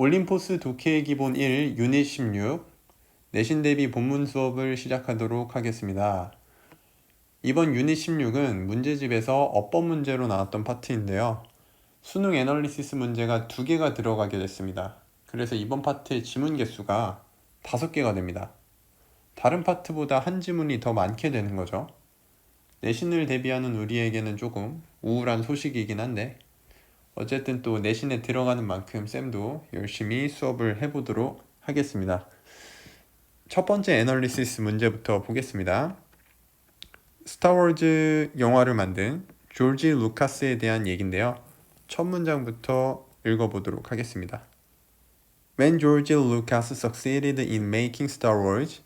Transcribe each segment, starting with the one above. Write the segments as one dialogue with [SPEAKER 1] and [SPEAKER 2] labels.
[SPEAKER 1] 올림포스 독해의 기본 1 유닛 16 내신 대비 본문 수업을 시작하도록 하겠습니다. 이번 유닛 16은 문제집에서 어법 문제로 나왔던 파트인데요. 수능 애널리시스 문제가 2개가 들어가게 됐습니다. 그래서 이번 파트의 지문 개수가 5개가 됩니다. 다른 파트보다 한 지문이 더 많게 되는 거죠. 내신을 대비하는 우리에게는 조금 우울한 소식이긴 한데 어쨌든 또 내신에 들어가는 만큼 쌤도 열심히 수업을 해보도록 하겠습니다. 첫 번째 애널리시스 문제부터 보겠습니다. 스타워즈 영화를 만든 조지 루카스에 대한 얘기인데요. 첫 문장부터 읽어보도록 하겠습니다. When George Lucas succeeded in making Star Wars,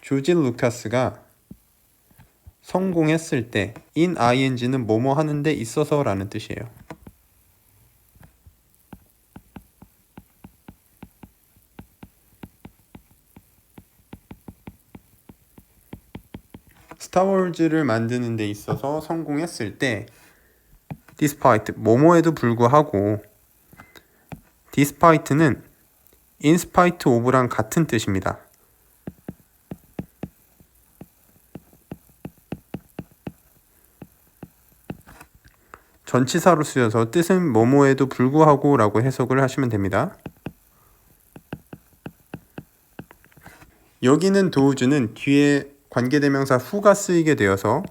[SPEAKER 1] 조지 루카스가 성공했을 때 ing는 뭐뭐 하는 데 있어서 라는 뜻이에요. 스타워즈를 만드는 데 있어서 성공했을 때 despite 뭐뭐에도 불구하고 despite는 in spite of랑 같은 뜻입니다. 전치사로 쓰여서 뜻은 뭐뭐에도 불구하고 라고 해석을 하시면 됩니다. 여기는 도우즈는 뒤에 관계대명사 who가 쓰이게 되어서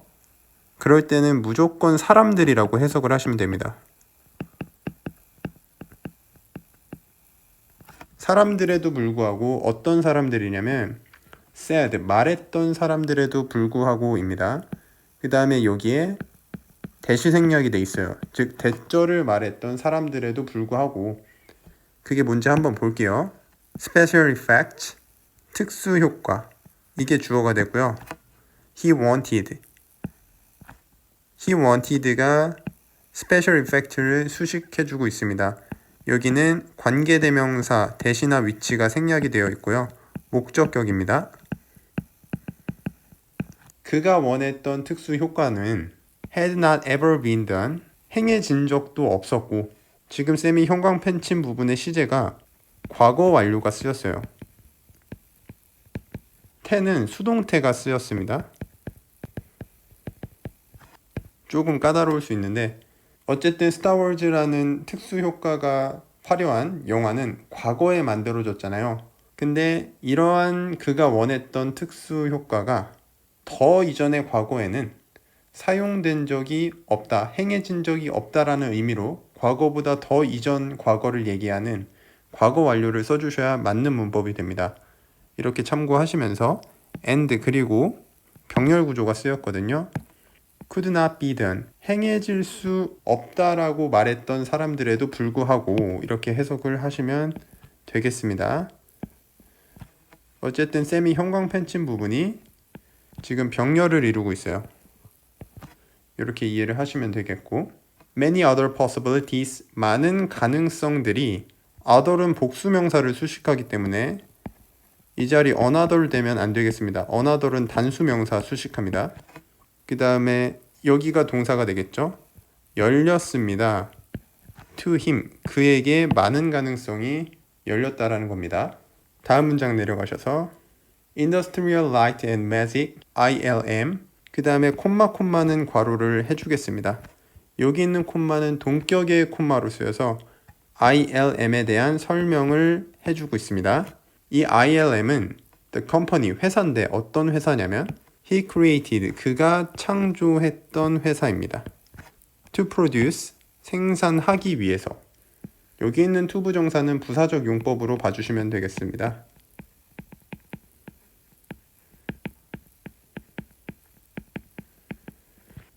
[SPEAKER 1] 그럴 때는 무조건 사람들이라고 해석을 하시면 됩니다. 사람들에도 불구하고 어떤 사람들이냐면 said, 말했던 사람들에도 불구하고입니다. 그 다음에 여기에 대시 생략이 돼 있어요. 즉 대절을 말했던 사람들에도 불구하고 그게 뭔지 한번 볼게요. Special effect, 특수 효과, 이게 주어가 되고요. He wanted가 special effect를 수식해주고 있습니다. 여기는 관계대명사 대시나 위치가 생략이 되어 있고요. 목적격입니다. 그가 원했던 특수 효과는 had not ever been done, 행해진 적도 없었고 지금 쌤이 형광 펜 친 부분의 시제가 과거 완료가 쓰였어요. 태는 수동태가 쓰였습니다. 조금 까다로울 수 있는데 어쨌든 스타워즈라는 특수 효과가 화려한 영화는 과거에 만들어졌잖아요. 근데 이러한 그가 원했던 특수 효과가 더 이전의 과거에는 사용된 적이 없다, 행해진 적이 없다라는 의미로 과거보다 더 이전 과거를 얘기하는 과거 완료를 써주셔야 맞는 문법이 됩니다. 이렇게 참고하시면서 and 그리고 병렬 구조가 쓰였거든요. could not be done, 행해질 수 없다라고 말했던 사람들에도 불구하고 이렇게 해석을 하시면 되겠습니다. 어쨌든 쌤이 형광 펜 친 부분이 지금 병렬을 이루고 있어요. 이렇게 이해를 하시면 되겠고 many other possibilities, 많은 가능성들이 other은 복수명사를 수식하기 때문에 이 자리 another 되면 안 되겠습니다. another은 단수명사 수식합니다. 그 다음에 여기가 동사가 되겠죠. 열렸습니다. to him, 그에게 많은 가능성이 열렸다라는 겁니다. 다음 문장 내려가셔서 Industrial Light and Magic, ILM, 그 다음에 콤마는 괄호를 해주겠습니다. 여기 있는 콤마는 동격의 콤마로 쓰여서 ILM에 대한 설명을 해주고 있습니다. 이 ILM은 the company, 회사인데 어떤 회사냐면 he created, 그가 창조했던 회사입니다. to produce, 생산하기 위해서. 여기 있는 to 부정사는 부사적 용법으로 봐주시면 되겠습니다.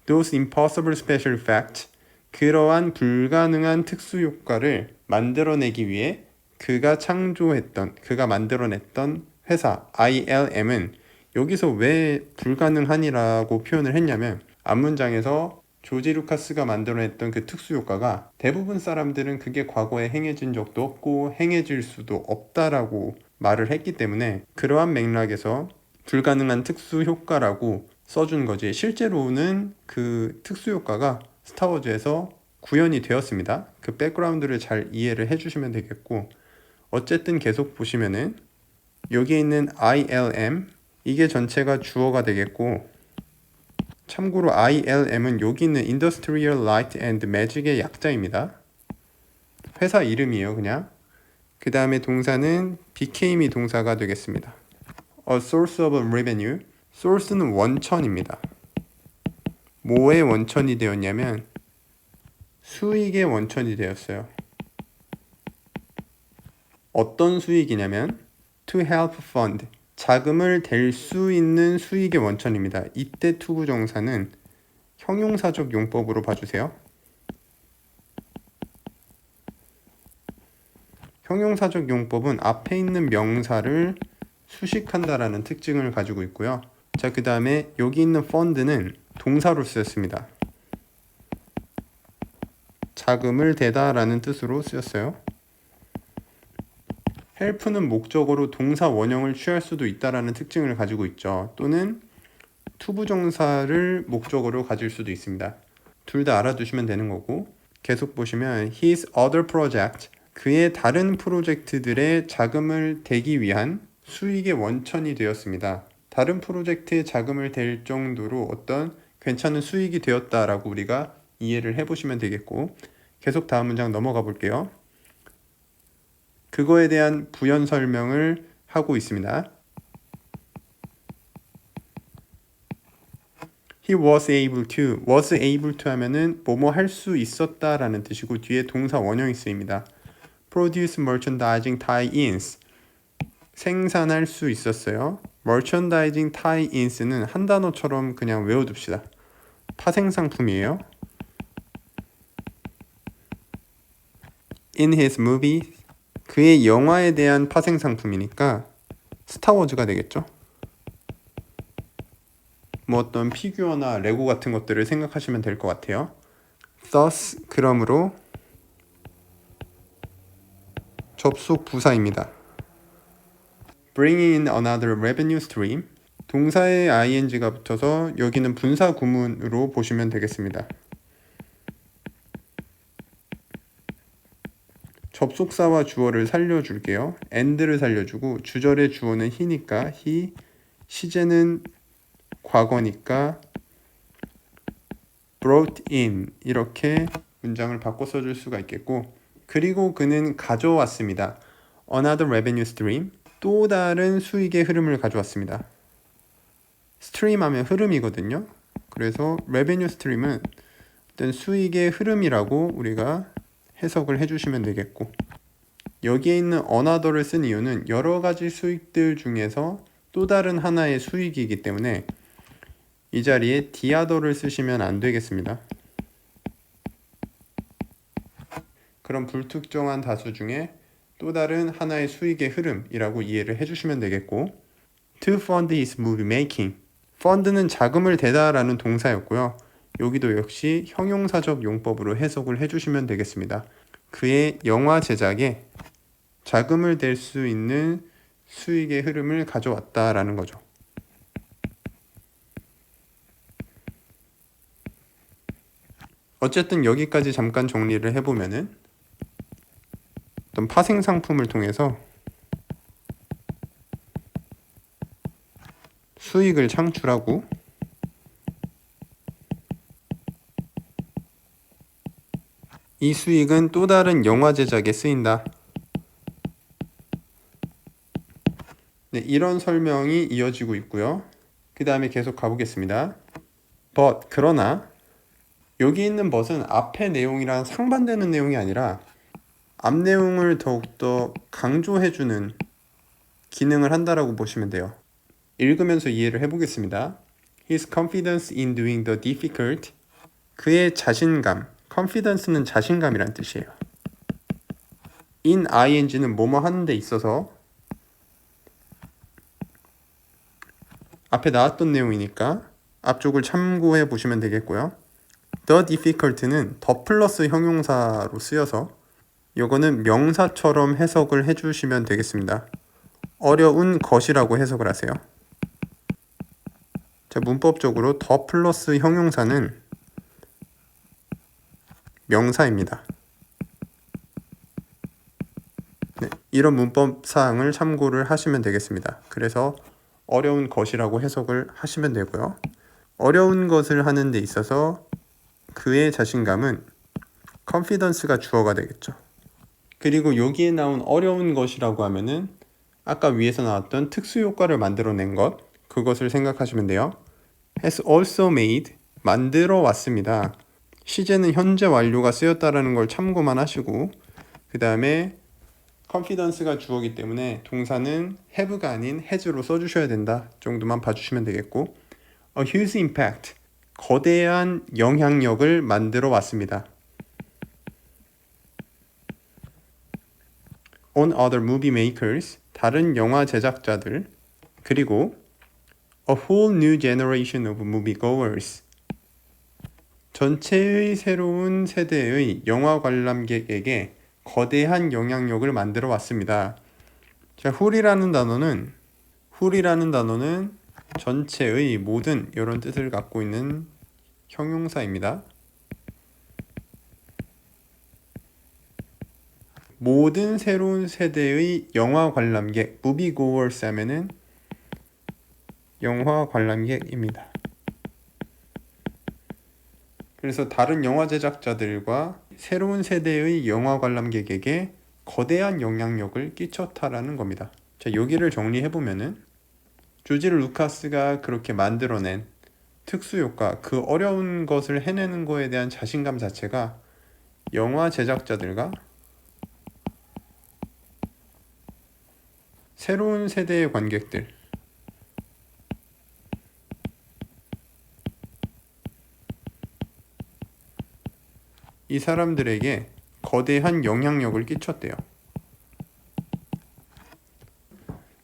[SPEAKER 1] Those impossible special effects, 그러한 불가능한 특수 효과를 만들어내기 위해 그가 만들어냈던 회사 ILM은 여기서 왜 불가능한이라고 표현을 했냐면 앞문장에서 조지 루카스가 만들어냈던 그 특수 효과가 대부분 사람들은 그게 과거에 행해진 적도 없고 행해질 수도 없다라고 말을 했기 때문에 그러한 맥락에서 불가능한 특수 효과라고 써준 거지 실제로는 그 특수 효과가 스타워즈에서 구현이 되었습니다. 그 백그라운드를 잘 이해를 해주시면 되겠고, 어쨌든 계속 보시면은 여기에 있는 ILM 이게 전체가 주어가 되겠고, 참고로 ILM은 여기 있는 Industrial Light and Magic의 약자입니다. 회사 이름이에요, 그냥. 그 다음에 동사는 became이 동사가 되겠습니다. A source of revenue. source는 원천입니다. 뭐의 원천이 되었냐면 수익의 원천이 되었어요. 어떤 수익이냐면 to help fund. 자금을 댈 수 있는 수익의 원천입니다. 이때 투부정사는 형용사적 용법으로 봐주세요. 형용사적 용법은 앞에 있는 명사를 수식한다라는 특징을 가지고 있고요. 자, 그 다음에 여기 있는 fund는 동사로 쓰였습니다. 자금을 대다라는 뜻으로 쓰였어요. help는 목적어로 동사 원형을 취할 수도 있다라는 특징을 가지고 있죠. 또는 투부정사를 목적어로 가질 수도 있습니다. 둘 다 알아두시면 되는 거고, 계속 보시면 his other project, 그의 다른 프로젝트들의 자금을 대기 위한 수익의 원천이 되었습니다. 다른 프로젝트에 자금을 댈 정도로 어떤 괜찮은 수익이 되었다라고 우리가 이해를 해보시면 되겠고, 계속 다음 문장 넘어가 볼게요. 그거에 대한 부연 설명을 하고 있습니다. He was able to. was able to 하면은 뭐뭐 할 수 있었다라는 뜻이고 뒤에 동사 원형이 쓰입니다. produce merchandising tie-ins. 생산할 수 있었어요. merchandising tie-ins는 한 단어처럼 그냥 외워둡시다. 파생 상품이에요. In his movie, 그의 영화에 대한 파생 상품이니까 스타워즈가 되겠죠. 뭐 어떤 피규어나 레고 같은 것들을 생각하시면 될 것 같아요. thus, 그러므로 접속 부사입니다. bringing in another revenue stream. 동사에 ing가 붙어서 여기는 분사 구문으로 보시면 되겠습니다. 접속사와 주어를 살려줄게요. and를 살려주고 주절의 주어는 he니까 he, 시제는 과거니까 brought in 이렇게 문장을 바꿔 써줄 수가 있겠고, 그리고 그는 가져왔습니다. another revenue stream, 또 다른 수익의 흐름을 가져왔습니다. stream 하면 흐름이거든요. 그래서 revenue stream은 어떤 수익의 흐름이라고 우리가 해석을 해주시면 되겠고, 여기에 있는 another를 쓴 이유는 여러 가지 수익들 중에서 또 다른 하나의 수익이기 때문에 이 자리에 the other를 쓰시면 안 되겠습니다. 그럼 불특정한 다수 중에 또 다른 하나의 수익의 흐름이라고 이해를 해주시면 되겠고, to fund his movie making. fund는 자금을 대다라는 동사였고요. 여기도 역시 형용사적 용법으로 해석을 해주시면 되겠습니다. 그의 영화 제작에 자금을 댈 수 있는 수익의 흐름을 가져왔다라는 거죠. 어쨌든 여기까지 잠깐 정리를 해보면은 어떤 파생 상품을 통해서 수익을 창출하고 이 수익은 또 다른 영화 제작에 쓰인다. 네, 이런 설명이 이어지고 있고요. 그 다음에 계속 가보겠습니다. but, 그러나 여기 있는 but은 앞의 내용이랑 상반되는 내용이 아니라 앞 내용을 더욱더 강조해주는 기능을 한다라고 보시면 돼요. 읽으면서 이해를 해보겠습니다. His confidence in doing the difficult. 그의 자신감. confidence는 자신감이란 뜻이에요. in ing는 뭐뭐 하는 데 있어서 앞에 나왔던 내용이니까 앞쪽을 참고해 보시면 되겠고요. the difficult는 더 플러스 형용사로 쓰여서 이거는 명사처럼 해석을 해주시면 되겠습니다. 어려운 것이라고 해석을 하세요. 자, 문법적으로 더 플러스 형용사는 명사입니다. 네, 이런 문법 사항을 참고를 하시면 되겠습니다. 그래서 어려운 것이라고 해석을 하시면 되고요. 어려운 것을 하는 데 있어서 그의 자신감은 confidence가 주어가 되겠죠. 그리고 여기에 나온 어려운 것이라고 하면은 아까 위에서 나왔던 특수 효과를 만들어낸 것, 그것을 생각하시면 돼요. has also made, 만들어 왔습니다. 시제는 현재 완료가 쓰였다라는 걸 참고만 하시고, 그 다음에 confidence가 주어기 때문에 동사는 have가 아닌 has로 써주셔야 된다 정도만 봐주시면 되겠고, a huge impact, 거대한 영향력을 만들어 왔습니다. on other movie makers, 다른 영화 제작자들, 그리고 a whole new generation of moviegoers, 전체의 새로운 세대의 영화 관람객에게 거대한 영향력을 만들어 왔습니다. 자, who이라는 단어는 전체의 모든 이런 뜻을 갖고 있는 형용사입니다. 모든 새로운 세대의 영화 관람객, moviegoers 하면은 영화 관람객입니다. 그래서 다른 영화 제작자들과 새로운 세대의 영화 관람객에게 거대한 영향력을 끼쳤다라는 겁니다. 자, 여기를 정리해보면은 조지 루카스가 그렇게 만들어낸 특수효과, 그 어려운 것을 해내는 거에 대한 자신감 자체가 영화 제작자들과 새로운 세대의 관객들, 이 사람들에게 거대한 영향력을 끼쳤대요.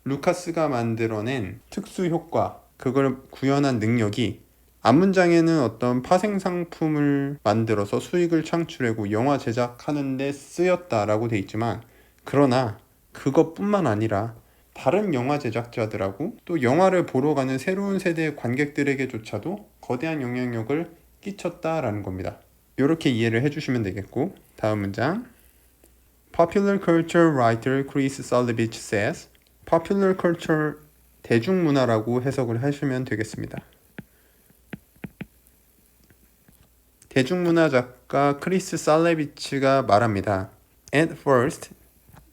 [SPEAKER 1] 루카스가 만들어낸 특수효과, 그걸 구현한 능력이 앞문장에는 어떤 파생 상품을 만들어서 수익을 창출하고 영화 제작하는 데 쓰였다라고 돼 있지만, 그러나 그것뿐만 아니라 다른 영화 제작자들하고 또 영화를 보러 가는 새로운 세대의 관객들에게조차도 거대한 영향력을 끼쳤다라는 겁니다. 이렇게 이해를 해주시면 되겠고, 다음 문장. Popular culture writer Chris Salovich says, popular culture, 대중문화라고 해석을 하시면 되겠습니다. 대중문화 작가 크리스 살레비치가 말합니다. At first,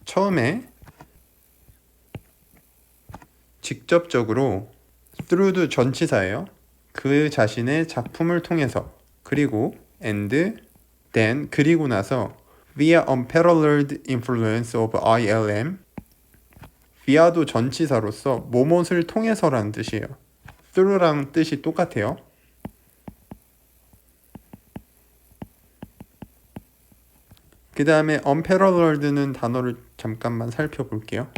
[SPEAKER 1] 처음에 직접적으로, through도 전치사예요. 그 자신의 작품을 통해서, 그리고 and then, 그리고 나서 via unparalleled influence of ILM, via도 전치사로서 뭐뭇을 통해서라는 뜻이에요. through랑 뜻이 똑같아요. 그 다음에 unparalleled는 단어를 잠깐만 살펴볼게요.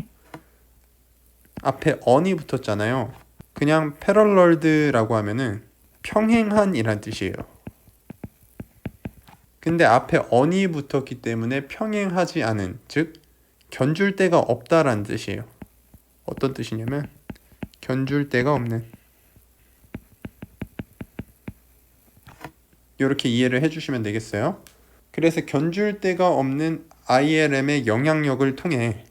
[SPEAKER 1] 앞에 on이 붙었잖아요. 그냥 paralleled라고 하면은 평행한 이란 뜻이에요. 근데 앞에 on이 붙었기 때문에 평행하지 않은, 즉 견줄 데가 없다라는 뜻이에요. 어떤 뜻이냐면 견줄 데가 없는, 이렇게 이해를 해주시면 되겠어요. 그래서 견줄 데가 없는 ILM의 영향력을 통해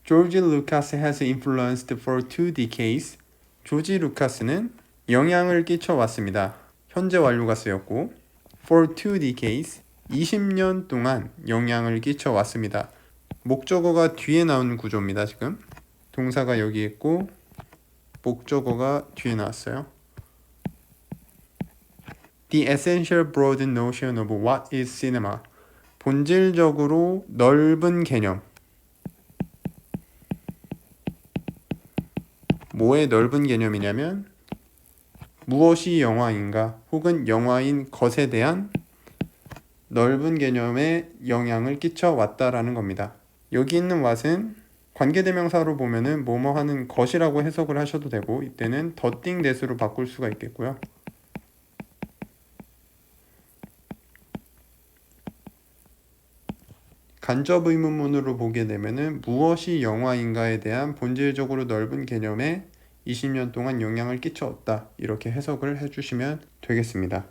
[SPEAKER 1] George Lucas has influenced for 2 decades. 조지 루카스는 영향을 끼쳐 왔습니다. 현재 완료가 쓰였고, for 2 decades, 20년 동안 영향을 끼쳐 왔습니다. 목적어가 뒤에 나온 구조입니다. 지금 동사가 여기 있고 목적어가 뒤에 나왔어요. The essential broad notion of what is cinema. 본질적으로 넓은 개념. 뭐의 넓은 개념이냐면 무엇이 영화인가 혹은 영화인 것에 대한 넓은 개념에 영향을 끼쳐 왔다라는 겁니다. 여기 있는 what은 관계대명사로 보면은 뭐뭐 하는 것이라고 해석을 하셔도 되고, 이때는 the thing that으로 바꿀 수가 있겠고요. 간접 의문문으로 보게 되면은 무엇이 영화인가에 대한 본질적으로 넓은 개념에 20년 동안 영향을 끼쳤다. 이렇게 해석을 해주시면 되겠습니다.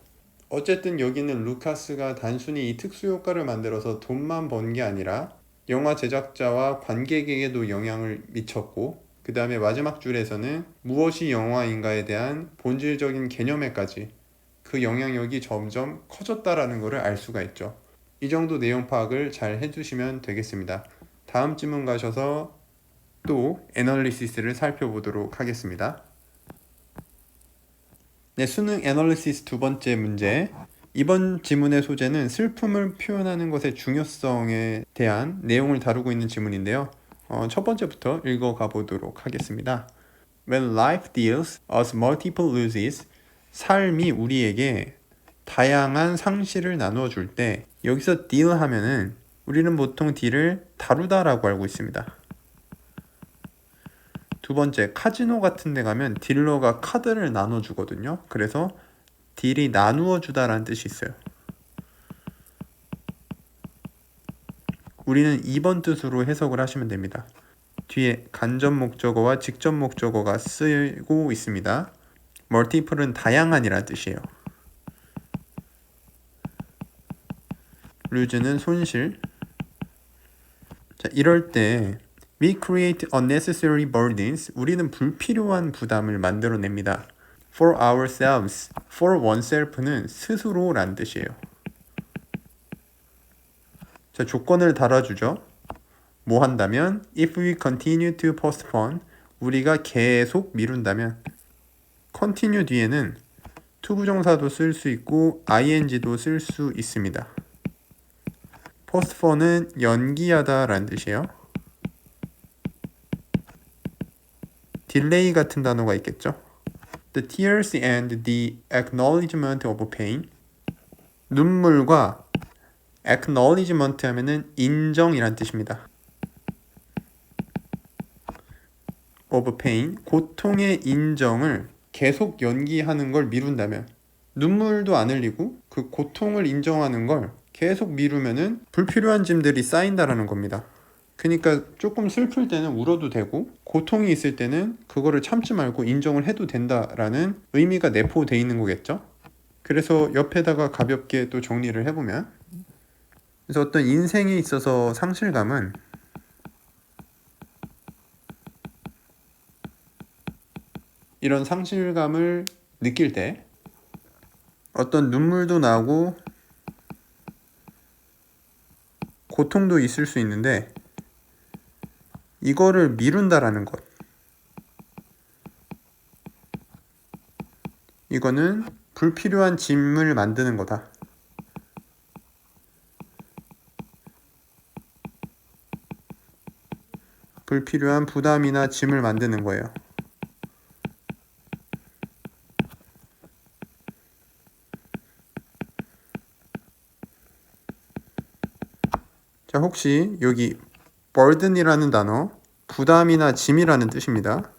[SPEAKER 1] 어쨌든 여기는 루카스가 단순히 이 특수효과를 만들어서 돈만 번 게 아니라 영화 제작자와 관객에게도 영향을 미쳤고, 그 다음에 마지막 줄에서는 무엇이 영화인가에 대한 본질적인 개념에까지 그 영향력이 점점 커졌다라는 것을 알 수가 있죠. 이 정도 내용 파악을 잘 해주시면 되겠습니다. 다음 질문 가셔서 또 애널리시스를 살펴보도록 하겠습니다. 네, 수능 애널리시스 두 번째 문제. 이번 지문의 소재는 슬픔을 표현하는 것의 중요성에 대한 내용을 다루고 있는 지문인데요. 첫 번째부터 읽어가 보도록 하겠습니다. When life deals us multiple losses, 삶이 우리에게 다양한 상실을 나누어 줄 때, 여기서 deal 하면은 우리는 보통 deal을 다루다라고 알고 있습니다. 두 번째, 카지노 같은 데 가면 딜러가 카드를 나눠주거든요. 그래서 딜이 나누어 주다라는 뜻이 있어요. 우리는 2번 뜻으로 해석을 하시면 됩니다. 뒤에 간접 목적어와 직접 목적어가 쓰고 있습니다. multiple은 다양한이라는 뜻이에요. lose는 손실. 자, 이럴 때 We create unnecessary burdens. 우리는 불필요한 부담을 만들어냅니다. For ourselves, for oneself는 스스로란 뜻이에요. 자, 조건을 달아주죠. 뭐 한다면 If we continue to postpone, 우리가 계속 미룬다면. continue 뒤에는 투부정사도 쓸 수 있고 ing도 쓸 수 있습니다. postpone은 연기하다 라는 뜻이에요. 딜레이 같은 단어가 있겠죠. The tears and the acknowledgement of pain. 눈물과 acknowledgement 하면은 인정이란 뜻입니다. of pain, 고통의 인정을 계속 연기하는 걸 미룬다면, 눈물도 안 흘리고 그 고통을 인정하는 걸 계속 미루면은 불필요한 짐들이 쌓인다라는 겁니다. 그러니까 조금 슬플 때는 울어도 되고, 고통이 있을 때는 그거를 참지 말고 인정을 해도 된다라는 의미가 내포되어 있는 거겠죠. 그래서 옆에다가 가볍게 또 정리를 해보면, 그래서 어떤 인생에 있어서 상실감은 이런 상실감을 느낄 때 어떤 눈물도 나고 고통도 있을 수 있는데, 이거를 미룬다라는 것, 이거는 불필요한 짐을 만드는 거다. 불필요한 부담이나 짐을 만드는 거예요. 자, 혹시 여기 burden이라는 단어, 부담이나 짐이라는 뜻입니다.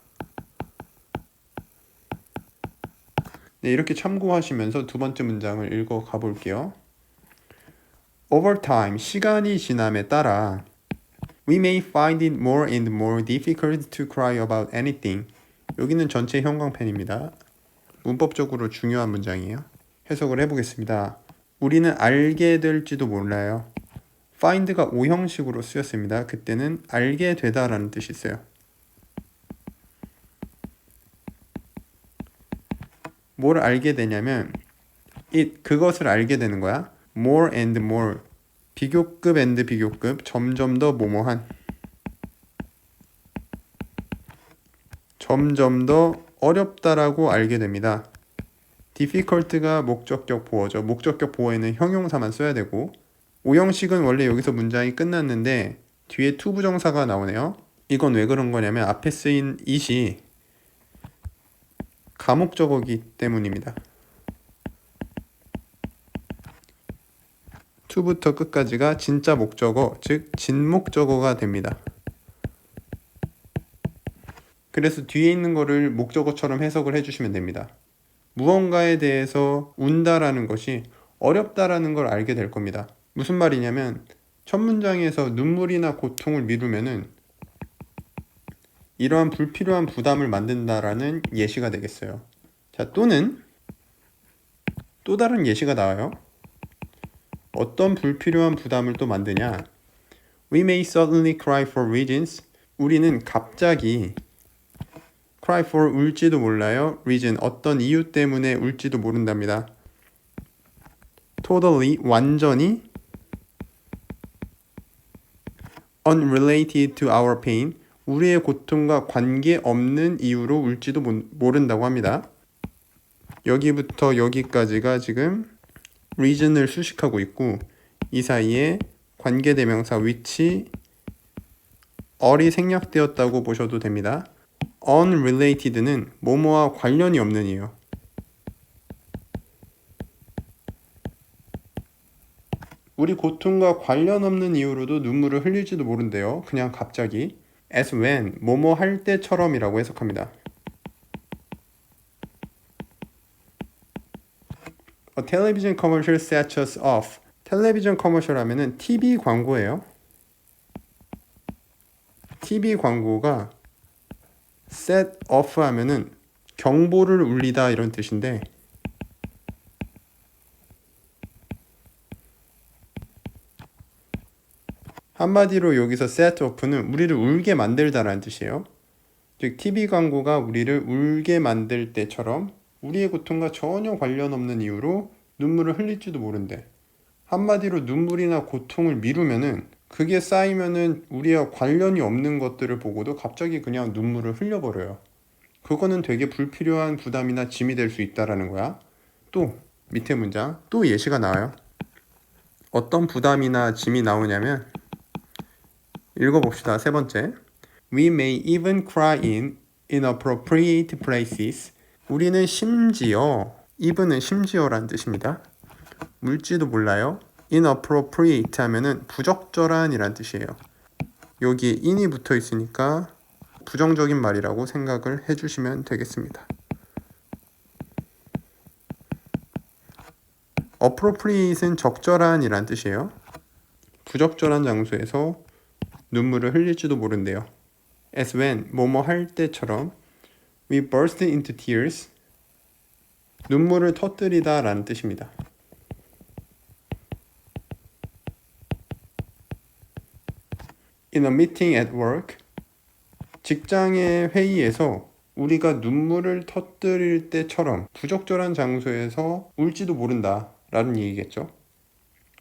[SPEAKER 1] 네, 이렇게 참고하시면서 두 번째 문장을 읽어 가볼게요. Over time, 시간이 지남에 따라 We may find it more and more difficult to cry about anything. 여기는 전체 형광펜입니다. 문법적으로 중요한 문장이에요. 해석을 해보겠습니다. 우리는 알게 될지도 몰라요. find가 오형식으로 쓰였습니다. 그때는 알게 되다라는 뜻이 있어요. 뭘 알게 되냐면 그것을 알게 되는 거야. more and more, 비교급 and 비교급, 점점 더 뭐뭐한, 점점 더 어렵다라고 알게 됩니다. difficult가 목적격 보어죠. 목적격 보어에는 형용사만 써야 되고, 오형식은 원래 여기서 문장이 끝났는데 뒤에 투부정사가 나오네요. 이건 왜 그런 거냐면 앞에 쓰인 it이 가목적어기 때문입니다. to부터 끝까지가 진짜 목적어, 즉 진목적어가 됩니다. 그래서 뒤에 있는 거를 목적어처럼 해석을 해주시면 됩니다. 무언가에 대해서 운다라는 것이 어렵다라는 걸 알게 될 겁니다. 무슨 말이냐면 첫 문장에서 눈물이나 고통을 미루면은 이러한 불필요한 부담을 만든다라는 예시가 되겠어요. 자, 또는 또 다른 예시가 나와요. 어떤 불필요한 부담을 또 만드냐? We may suddenly cry for reasons. 우리는 갑자기 cry for 울지도 몰라요. reason 어떤 이유 때문에 울지도 모른답니다. totally 완전히 unrelated to our pain 우리의 고통과 관계없는 이유로 울지도 모른다고 합니다. 여기부터 여기까지가 지금 reason을 수식하고 있고 이 사이에 관계대명사 which or이 생략되었다고 보셔도 됩니다. unrelated는 뭐뭐와 관련이 없는 이유. 우리 고통과 관련 없는 이유로도 눈물을 흘릴지도 모른대요. 그냥 갑자기 as when 뭐뭐 할 때처럼이라고 해석합니다. A television commercial sets us off. 텔레비전 커머셜 하면은 TV 광고예요. TV 광고가 set off 하면은 경보를 울리다 이런 뜻인데 한마디로 여기서 set off는 우리를 울게 만들다라는 뜻이에요. 즉 TV 광고가 우리를 울게 만들 때처럼 우리의 고통과 전혀 관련 없는 이유로 눈물을 흘릴지도 모른대. 한마디로 눈물이나 고통을 미루면은 그게 쌓이면은 우리와 관련이 없는 것들을 보고도 갑자기 그냥 눈물을 흘려버려요. 그거는 되게 불필요한 부담이나 짐이 될 수 있다라는 거야. 또 밑에 문장 또 예시가 나와요. 어떤 부담이나 짐이 나오냐면 읽어봅시다. 세 번째. We may even cry in inappropriate places. 우리는 심지어 even은 심지어란 뜻입니다. 울지도 몰라요. inappropriate 하면은 부적절한 이란 뜻이에요. 여기에 in이 붙어 있으니까 부정적인 말이라고 생각을 해주시면 되겠습니다. appropriate는 적절한 이란 뜻이에요. 부적절한 장소에서 눈물을 흘릴지도 모른대요. as when 뭐뭐 할 때처럼 we burst into tears 눈물을 터뜨리다 라는 뜻입니다. In a meeting at work 직장의 회의에서 우리가 눈물을 터뜨릴 때처럼 부적절한 장소에서 울지도 모른다 라는 얘기겠죠.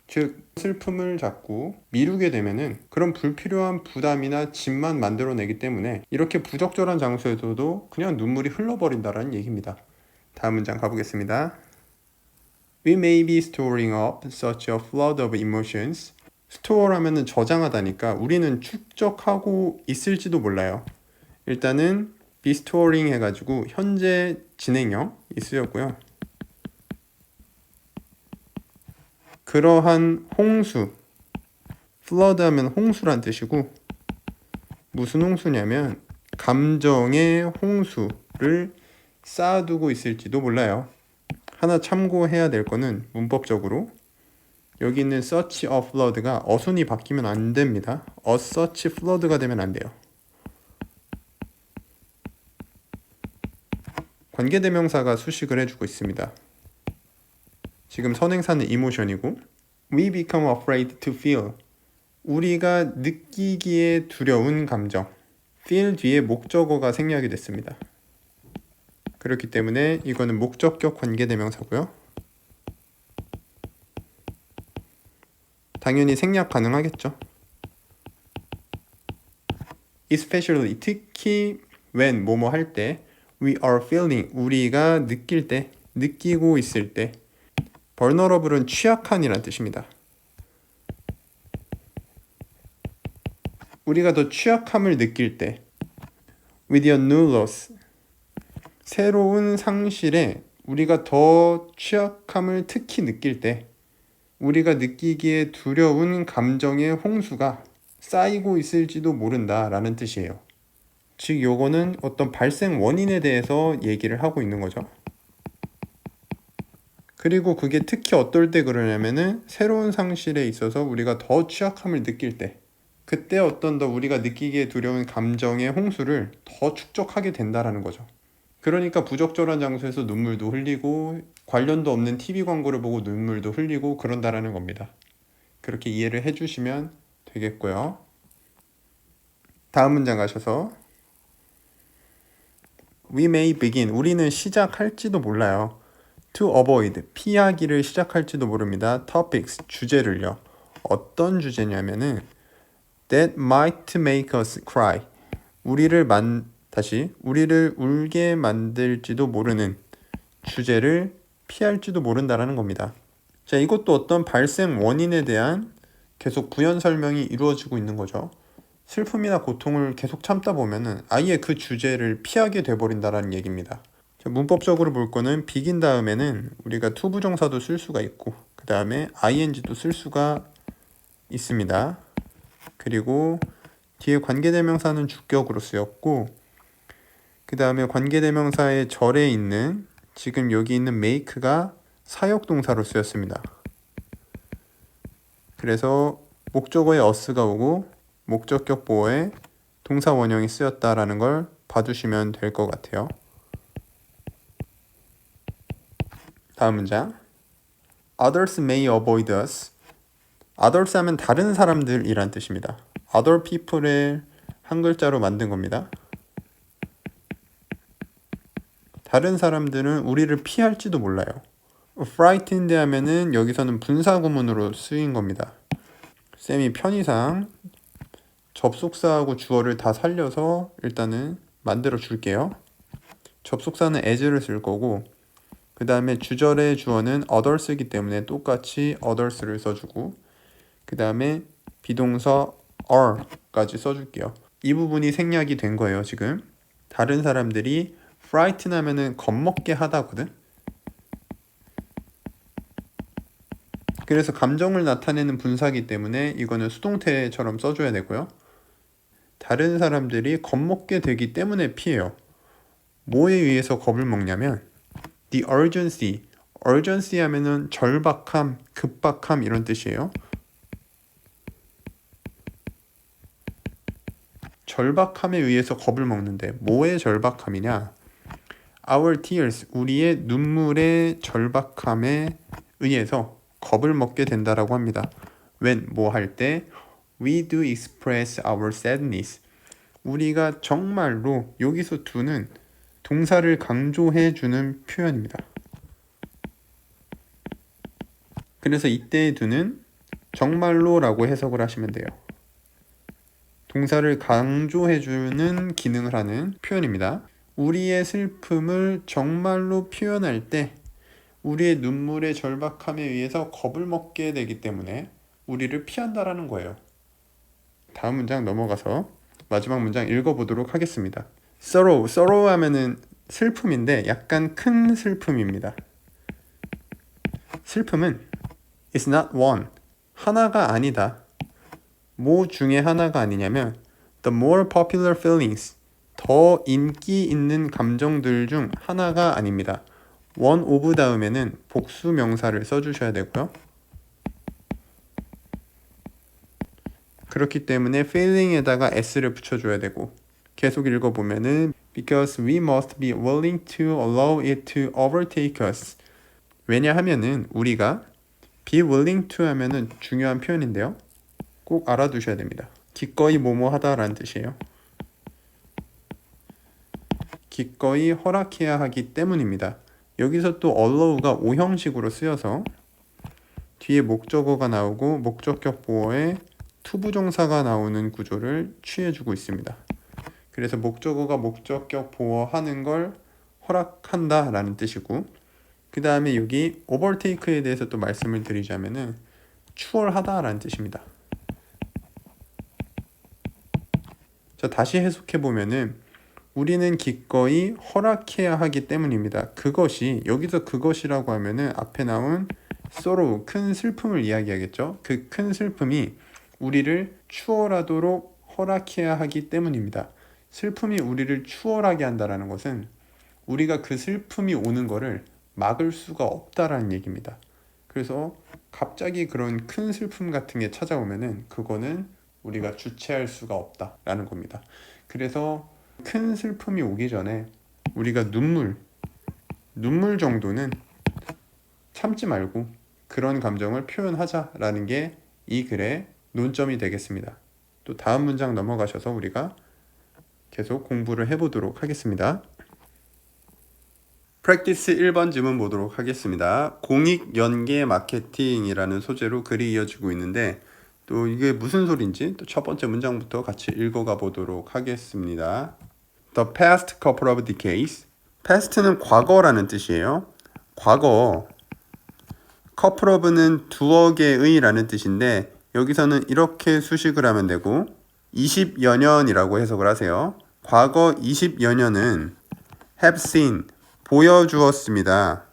[SPEAKER 1] 즉 슬픔을 자꾸 미루게 되면은 그런 불필요한 부담이나 짐만 만들어내기 때문에 이렇게 부적절한 장소에서도 그냥 눈물이 흘러버린다라는 얘기입니다. 다음 문장 가보겠습니다. We may be storing up such a flood of emotions. 스토어라면은 저장하다니까 우리는 축적하고 있을지도 몰라요. 일단은 be storing 해가지고 현재 진행형이 쓰였고요. 그러한 홍수, flood 하면 홍수란 뜻이고 무슨 홍수냐면 감정의 홍수를 쌓아두고 있을지도 몰라요. 하나 참고해야 될 거는 문법적으로 여기 있는 such a flood가 어순이 바뀌면 안 됩니다. a such flood가 되면 안 돼요. 관계대명사가 수식을 해주고 있습니다. 지금 선행사는 emotion이고 we become afraid to feel 우리가 느끼기에 두려운 감정 feel 뒤에 목적어가 생략이 됐습니다. 그렇기 때문에 이거는 목적격 관계대명사고요. 당연히 생략 가능하겠죠. especially 특히 when 뭐뭐 할 때 we are feeling 우리가 느낄 때 느끼고 있을 때 vulnerable은 취약한이란 뜻입니다. 우리가 더 취약함을 느낄 때 with a new loss 새로운 상실에 우리가 더 취약함을 특히 느낄 때 우리가 느끼기에 두려운 감정의 홍수가 쌓이고 있을지도 모른다 라는 뜻이에요. 즉 요거는 어떤 발생 원인에 대해서 얘기를 하고 있는 거죠. 그리고 그게 특히 어떨 때 그러냐면은 새로운 상실에 있어서 우리가 더 취약함을 느낄 때 그때 어떤 더 우리가 느끼기에 두려운 감정의 홍수를 더 축적하게 된다라는 거죠. 그러니까 부적절한 장소에서 눈물도 흘리고 관련도 없는 TV 광고를 보고 눈물도 흘리고 그런다라는 겁니다. 그렇게 이해를 해주시면 되겠고요. 다음 문장 가셔서 We may begin. 우리는 시작할지도 몰라요. To avoid. 피하기를 시작할지도 모릅니다. Topics. 주제를요. 어떤 주제냐면은 That might make us cry. 우리를 울게 만들지도 모르는 주제를 피할지도 모른다라는 겁니다. 자, 이것도 어떤 발생 원인에 대한 계속 부연 설명이 이루어지고 있는 거죠. 슬픔이나 고통을 계속 참다 보면은 아예 그 주제를 피하게 돼버린다라는 얘기입니다. 자, 문법적으로 볼 거는 begin 다음에는 우리가 to 부정사도 쓸 수가 있고 그 다음에 ing도 쓸 수가 있습니다. 그리고 뒤에 관계대명사는 주격으로 쓰였고 그 다음에 관계대명사의 절에 있는 지금 여기 있는 make가 사역동사로 쓰였습니다. 그래서 목적어에 us가 오고 목적격 보어에 동사 원형이 쓰였다라는 걸 봐두시면 될 것 같아요. 다음 문장. Others may avoid us. Others 하면 다른 사람들이란 뜻입니다. Other people을 한 글자로 만든 겁니다. 다른 사람들은 우리를 피할지도 몰라요. frightened 하면은 여기서는 분사구문으로 쓰인 겁니다. 쌤이 편의상 접속사하고 주어를 다 살려서 일단은 만들어 줄게요. 접속사는 as를 쓸 거고 그 다음에 주절의 주어는 others이기 때문에 똑같이 others를 써주고 그 다음에 비동사 are까지 써줄게요. 이 부분이 생략이 된 거예요. 지금 다른 사람들이 frighten 하면은 겁먹게 하다거든. 그래서 감정을 나타내는 분사기 때문에 이거는 수동태처럼 써줘야 되고요. 다른 사람들이 겁먹게 되기 때문에 피해요. 뭐에 의해서 겁을 먹냐면 the urgency 하면은 절박함, 급박함 이런 뜻이에요. 절박함에 의해서 겁을 먹는데 뭐의 절박함이냐? Our tears, 우리의 눈물의 절박함에 의해서 겁을 먹게 된다라고 합니다. When, 뭐 할 때 We do express our sadness. 우리가 정말로 여기서 do는 동사를 강조해주는 표현입니다. 그래서 이때의 do는 정말로라고 해석을 하시면 돼요. 동사를 강조해주는 기능을 하는 표현입니다. 우리의 슬픔을 정말로 표현할 때 우리의 눈물의 절박함에 의해서 겁을 먹게 되기 때문에 우리를 피한다라는 거예요. 다음 문장 넘어가서 마지막 문장 읽어보도록 하겠습니다. sorrow 하면은 슬픔인데 약간 큰 슬픔입니다. 슬픔은 is not one, 하나가 아니다. 뭐 중에 하나가 아니냐면 the more popular feelings, 더 인기 있는 감정들 중 하나가 아닙니다. one of 다음에는 복수 명사를 써주셔야 되고요. 그렇기 때문에 feeling에다가 s를 붙여줘야 되고 계속 읽어보면은 because we must be willing to allow it to overtake us. 왜냐하면은 우리가 be willing to 하면은 중요한 표현인데요. 꼭 알아두셔야 됩니다. 기꺼이 뭐뭐 하다라는 뜻이에요. 기꺼이 허락해야 하기 때문입니다. 여기서 또 allow가 오형식으로 쓰여서 뒤에 목적어가 나오고 목적격 보어에 투부정사가 나오는 구조를 취해주고 있습니다. 그래서 목적어가 목적격 보어하는 걸 허락한다 라는 뜻이고 그 다음에 여기 overtake에 대해서 또 말씀을 드리자면은 추월하다 라는 뜻입니다. 자, 다시 해석해 보면은 우리는 기꺼이 허락해야 하기 때문입니다. 그것이 여기서 그것이라고 하면은 앞에 나온 sorrow 큰 슬픔을 이야기하겠죠. 그 큰 슬픔이 우리를 추월하도록 허락해야 하기 때문입니다. 슬픔이 우리를 추월하게 한다라는 것은 우리가 그 슬픔이 오는 거를 막을 수가 없다라는 얘기입니다. 그래서 갑자기 그런 큰 슬픔 같은 게 찾아오면은 그거는 우리가 주체할 수가 없다라는 겁니다. 그래서 큰 슬픔이 오기 전에 우리가 눈물 정도는 참지 말고 그런 감정을 표현하자라는 게 이 글의 논점이 되겠습니다. 또 다음 문장 넘어가셔서 우리가 계속 공부를 해보도록 하겠습니다. 프랙티스 1번 지문 보도록 하겠습니다. 공익 연계 마케팅이라는 소재로 글이 이어지고 있는데 또 이게 무슨 소린지 또 첫 번째 문장부터 같이 읽어가 보도록 하겠습니다. The past couple of decades. past는 과거라는 뜻이에요. 과거. couple of는 두어 개의 라는 뜻인데 여기서는 이렇게 수식을 하면 되고 20여 년이라고 해석을 하세요. 과거 20여 년은 have seen, 보여주었습니다.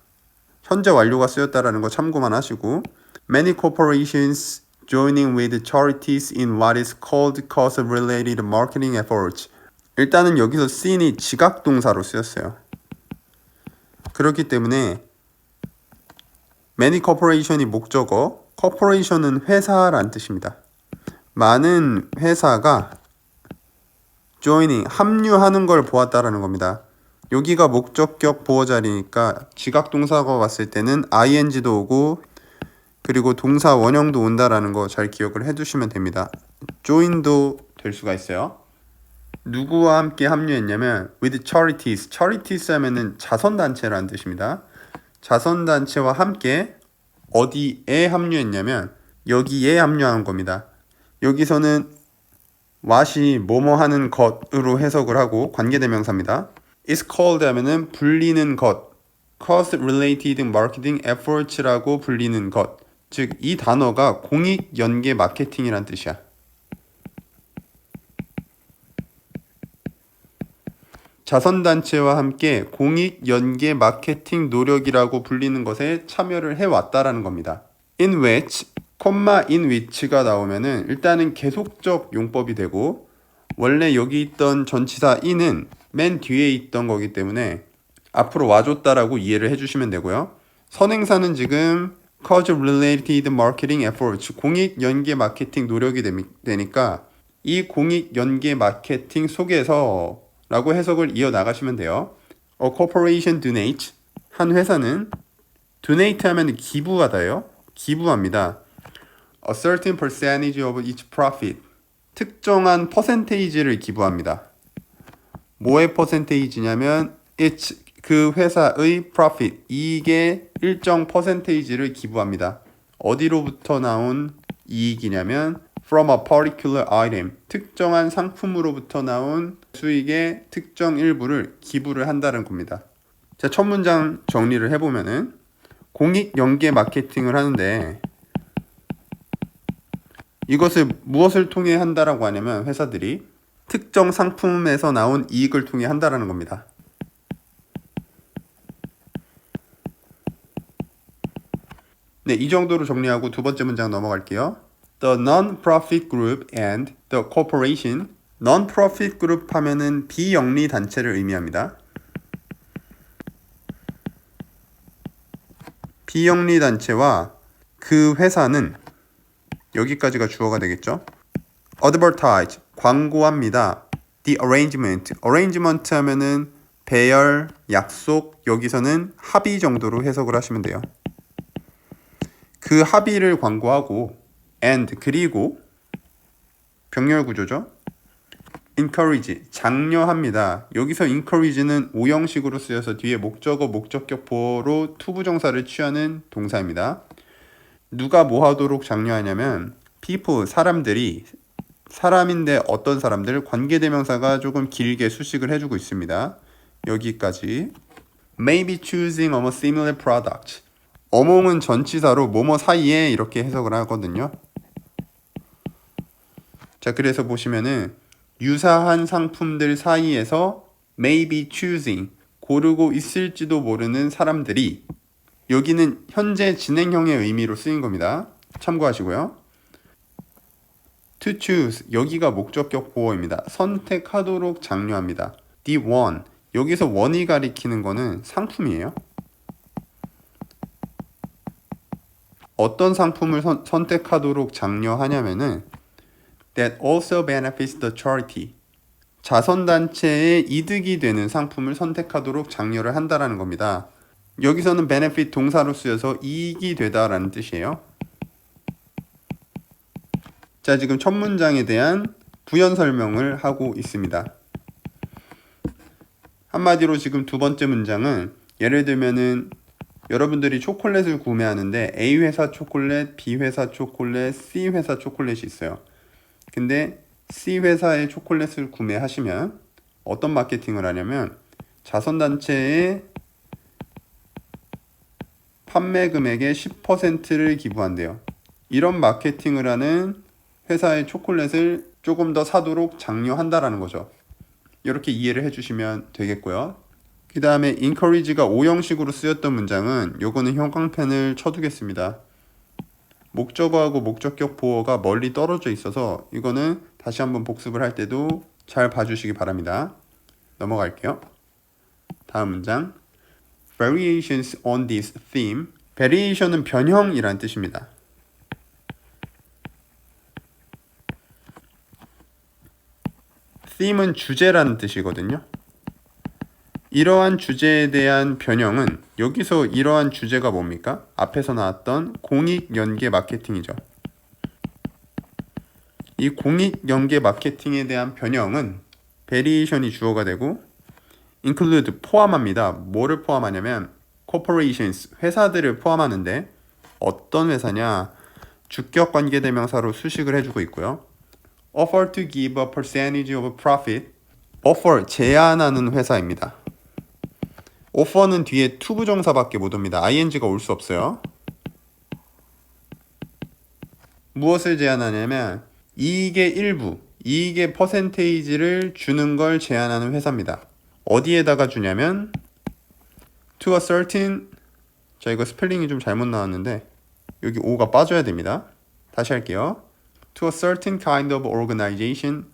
[SPEAKER 1] 현재 완료가 쓰였다라는 거 참고만 하시고 many corporations joining with charities in what is called cause-related marketing efforts. 일단은 여기서 seen이 지각동사로 쓰였어요. 그렇기 때문에 many corporation이 목적어, corporation은 회사란 뜻입니다. 많은 회사가 joining, 합류하는 걸 보았다라는 겁니다. 여기가 목적격 보어 자리니까 지각동사가 왔을 때는 ing도 오고 그리고 동사 원형도 온다라는 거 잘 기억을 해두시면 됩니다. join도 될 수가 있어요. 누구와 함께 합류했냐면 with charities, charities 하면은 자선단체라는 뜻입니다. 자선단체와 함께 어디에 합류했냐면 여기에 합류한 겁니다. 여기서는 what이 뭐뭐 하는 것으로 해석을 하고 관계대명사입니다. is called 하면은 불리는 것, cause related marketing efforts라고 불리는 것. 즉 이 단어가 공익 연계 마케팅이란 뜻이야. 자선단체와 함께 공익 연계 마케팅 노력이라고 불리는 것에 참여를 해왔다라는 겁니다. in which, in which가 나오면은 일단은 계속적 용법이 되고 원래 여기 있던 전치사 in은 맨 뒤에 있던 거기 때문에 앞으로 와줬다라고 이해를 해주시면 되고요. 선행사는 지금 cause related marketing efforts, 공익 연계 마케팅 노력이 되니까 이 공익 연계 마케팅 속에서 라고 해석을 이어나가시면 돼요. A corporation donates, 한 회사는 donate 하면 기부하다예요. 기부합니다. A certain percentage of each profit, 특정한 퍼센테이지를 기부합니다. 뭐의 퍼센테이지냐면 each, 그 회사의 profit, 이익의 일정 퍼센테이지를 기부합니다. 어디로부터 나온 이익이냐면 from a particular item, 특정한 상품으로부터 나온 수익의 특정 일부를 기부를 한다는 겁니다. 자, 첫 문장 정리를 해보면은 공익 연계 마케팅을 하는데 이것을 무엇을 통해 한다라고 하냐면 회사들이 특정 상품에서 나온 이익을 통해 한다라는 겁니다. 네, 이 정도로 정리하고 두 번째 문장 넘어갈게요. The non-profit group and the corporation. non-profit group 하면은 비영리 단체를 의미합니다. 비영리 단체와 그 회사는 여기까지가 주어가 되겠죠. advertise, 광고합니다. the arrangement, arrangement 하면은 배열, 약속, 여기서는 합의 정도로 해석을 하시면 돼요. 그 합의를 광고하고 and, 그리고 병렬 구조죠. encourage, 장려합니다. 여기서 encourage는 오형식으로 쓰여서 뒤에 목적어, 목적격 보어로 투부정사를 취하는 동사입니다. 누가 뭐 하도록 장려하냐면 people, 사람들이, 사람인데 어떤 사람들, 관계대명사가 조금 길게 수식을 해주고 있습니다. 여기까지. Maybe choosing a similar product. 어몽은 전치사로 뭐뭐 사이에 이렇게 해석을 하거든요. 자, 그래서 보시면은 유사한 상품들 사이에서 maybe choosing, 고르고 있을지도 모르는 사람들이, 여기는 현재 진행형의 의미로 쓰인 겁니다. 참고하시고요. to choose, 여기가 목적격 보어입니다. 선택하도록 장려합니다. the one, 여기서 one이 가리키는 거는 상품이에요. 어떤 상품을 선택하도록 장려하냐면은 that also benefits the charity. 자선단체에 이득이 되는 상품을 선택하도록 장려를 한다라는 겁니다. 여기서는 benefit 동사로 쓰여서 이익이 되다라는 뜻이에요. 자, 지금 첫 문장에 대한 부연 설명을 하고 있습니다. 한마디로 지금 두 번째 문장은 예를 들면은 여러분들이 초콜릿을 구매하는데 A 회사 초콜릿, B 회사 초콜릿, C 회사 초콜릿이 있어요. 근데 C 회사의 초콜릿을 구매하시면 어떤 마케팅을 하냐면 자선단체에 판매 금액의 10%를 기부한대요. 이런 마케팅을 하는 회사의 초콜릿을 조금 더 사도록 장려한다라는 거죠. 이렇게 이해를 해주시면 되겠고요. 그 다음에 encourage가 오형식으로 쓰였던 문장은 요거는 형광펜을 쳐두겠습니다. 목적어하고 목적격 보어가 멀리 떨어져 있어서 이거는 다시 한번 복습을 할 때도 잘 봐주시기 바랍니다. 넘어갈게요. 다음 문장. Variations on this theme. Variation은 변형이란 뜻입니다. theme은 주제라는 뜻이거든요. 이러한 주제에 대한 변형은 여기서 이러한 주제가 뭡니까? 앞에서 나왔던 공익연계 마케팅이죠. 이 공익연계 마케팅에 대한 변형은 variation이 주어가 되고 include 포함합니다. 뭐를 포함하냐면 corporations 회사들을 포함하는데 어떤 회사냐? 주격 관계대명사로 수식을 해주고 있고요. offer to give a percentage of profit. offer 제안하는 회사입니다. offer는 뒤에 to 부정사밖에 못 옵니다. ing가 올 수 없어요. 무엇을 제안하냐면 이익의 일부, 이익의 퍼센테이지를 주는 걸 제안하는 회사입니다. 어디에다가 주냐면 to a certain, 자 이거 스펠링이 좀 잘못 나왔는데 여기 O가 빠져야 됩니다. 다시 할게요. to a certain kind of organization,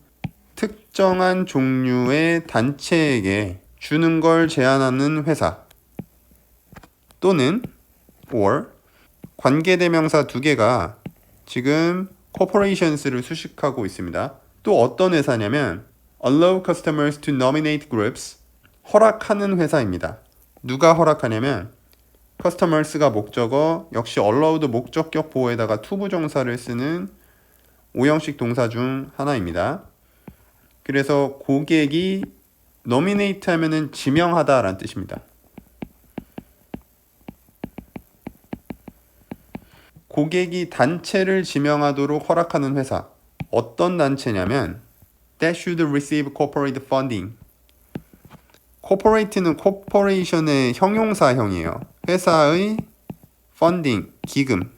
[SPEAKER 1] 특정한 종류의 단체에게 주는 걸 제안하는 회사 또는 or 관계대명사 두 개가 지금 corporations를 수식하고 있습니다. 또 어떤 회사냐면 allow customers to nominate groups, 허락하는 회사입니다. 누가 허락하냐면 customers가 목적어, 역시 allow도 목적격 보호에다가 to 부정사를 쓰는 오형식 동사 중 하나입니다. 그래서 고객이 nominate 하면은 지명하다 라는 뜻입니다. 고객이 단체를 지명하도록 허락하는 회사. 어떤 단체냐면 that should receive corporate funding. corporate는 corporation의 형용사형이에요. 회사의 funding, 기금.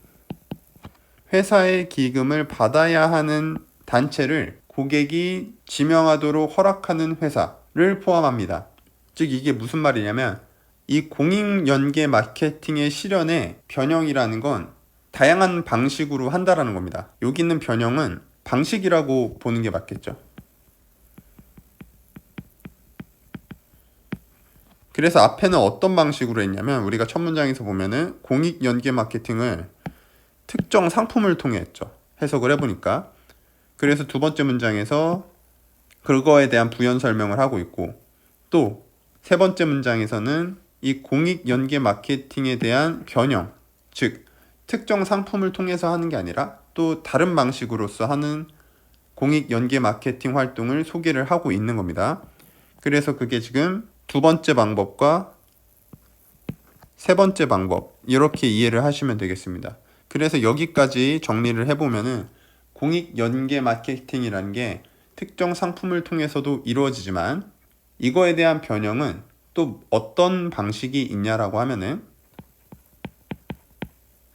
[SPEAKER 1] 회사의 기금을 받아야 하는 단체를 고객이 지명하도록 허락하는 회사를 포함합니다. 즉 이게 무슨 말이냐면 이 공익연계 마케팅의 실현의 변형이라는 건 다양한 방식으로 한다라는 겁니다. 여기 있는 변형은 방식이라고 보는 게 맞겠죠. 그래서 앞에는 어떤 방식으로 했냐면 우리가 첫 문장에서 보면은 공익연계 마케팅을 특정 상품을 통해 했죠. 해석을 해보니까. 그래서 두 번째 문장에서 그거에 대한 부연 설명을 하고 있고 또 세 번째 문장에서는 이 공익연계 마케팅에 대한 변형, 즉 특정 상품을 통해서 하는 게 아니라 또 다른 방식으로서 하는 공익연계 마케팅 활동을 소개를 하고 있는 겁니다. 그래서 그게 지금 두 번째 방법과 세 번째 방법 이렇게 이해를 하시면 되겠습니다. 그래서 여기까지 정리를 해보면은 공익연계 마케팅이라는 게 특정 상품을 통해서도 이루어지지만 이거에 대한 변형은 또 어떤 방식이 있냐라고 하면은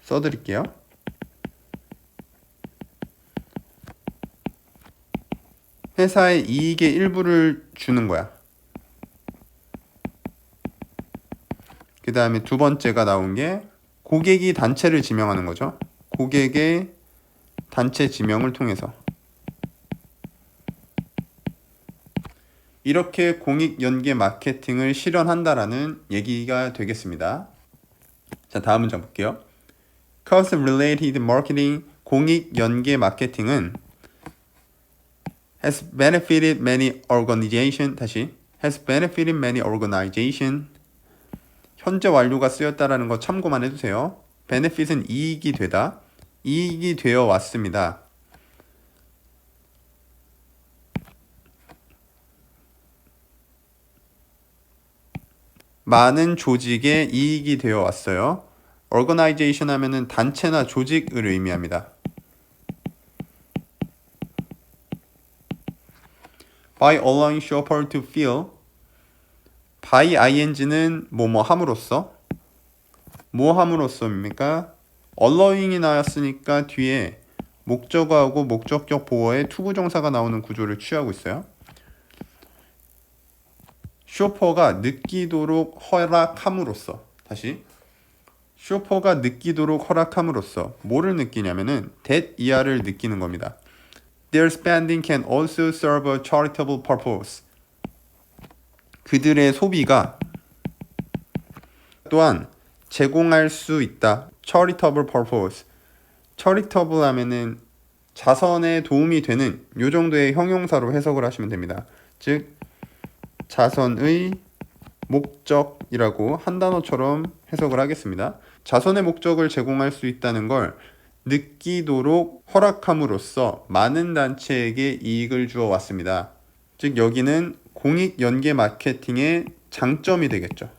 [SPEAKER 1] 써드릴게요. 회사의 이익의 일부를 주는 거야. 그 다음에 두 번째가 나온 게 고객이 단체를 지명하는 거죠. 고객의 단체 지명을 통해서 이렇게 공익연계 마케팅을 실현한다라는 얘기가 되겠습니다. 자, 다음 문장 볼게요. Cost-related marketing, 공익연계 마케팅은 has benefited many organization. 다시 has benefited many organization. 현재 완료가 쓰였다라는 거 참고만 해주세요. benefit은 이익이 되다. 이익이 되어 왔습니다. 많은 조직에 이익이 되어 왔어요. organization 하면은 단체나 조직을 의미합니다. by allowing shopper to feel. by ing는 뭐뭐 함으로써. 뭐 함으로써입니까? allowing이 나왔으니까 뒤에 목적어하고 목적격 보어에 투부정사가 나오는 구조를 취하고 있어요. 쇼퍼가 느끼도록 허락함으로써. 다시 쇼퍼가 느끼도록 허락함으로써 뭐를 느끼냐면은 that 이하를 느끼는 겁니다. Their spending can also serve a charitable purpose. 그들의 소비가 또한 제공할 수 있다. charitable purpose. charitable 하면은 자선에 도움이 되는 요 정도의 형용사로 해석을 하시면 됩니다. 즉 자선의 목적이라고 한 단어처럼 해석을 하겠습니다. 자선의 목적을 제공할 수 있다는 걸 느끼도록 허락함으로써 많은 단체에게 이익을 주어 왔습니다. 즉 여기는 공익 연계 마케팅의 장점이 되겠죠.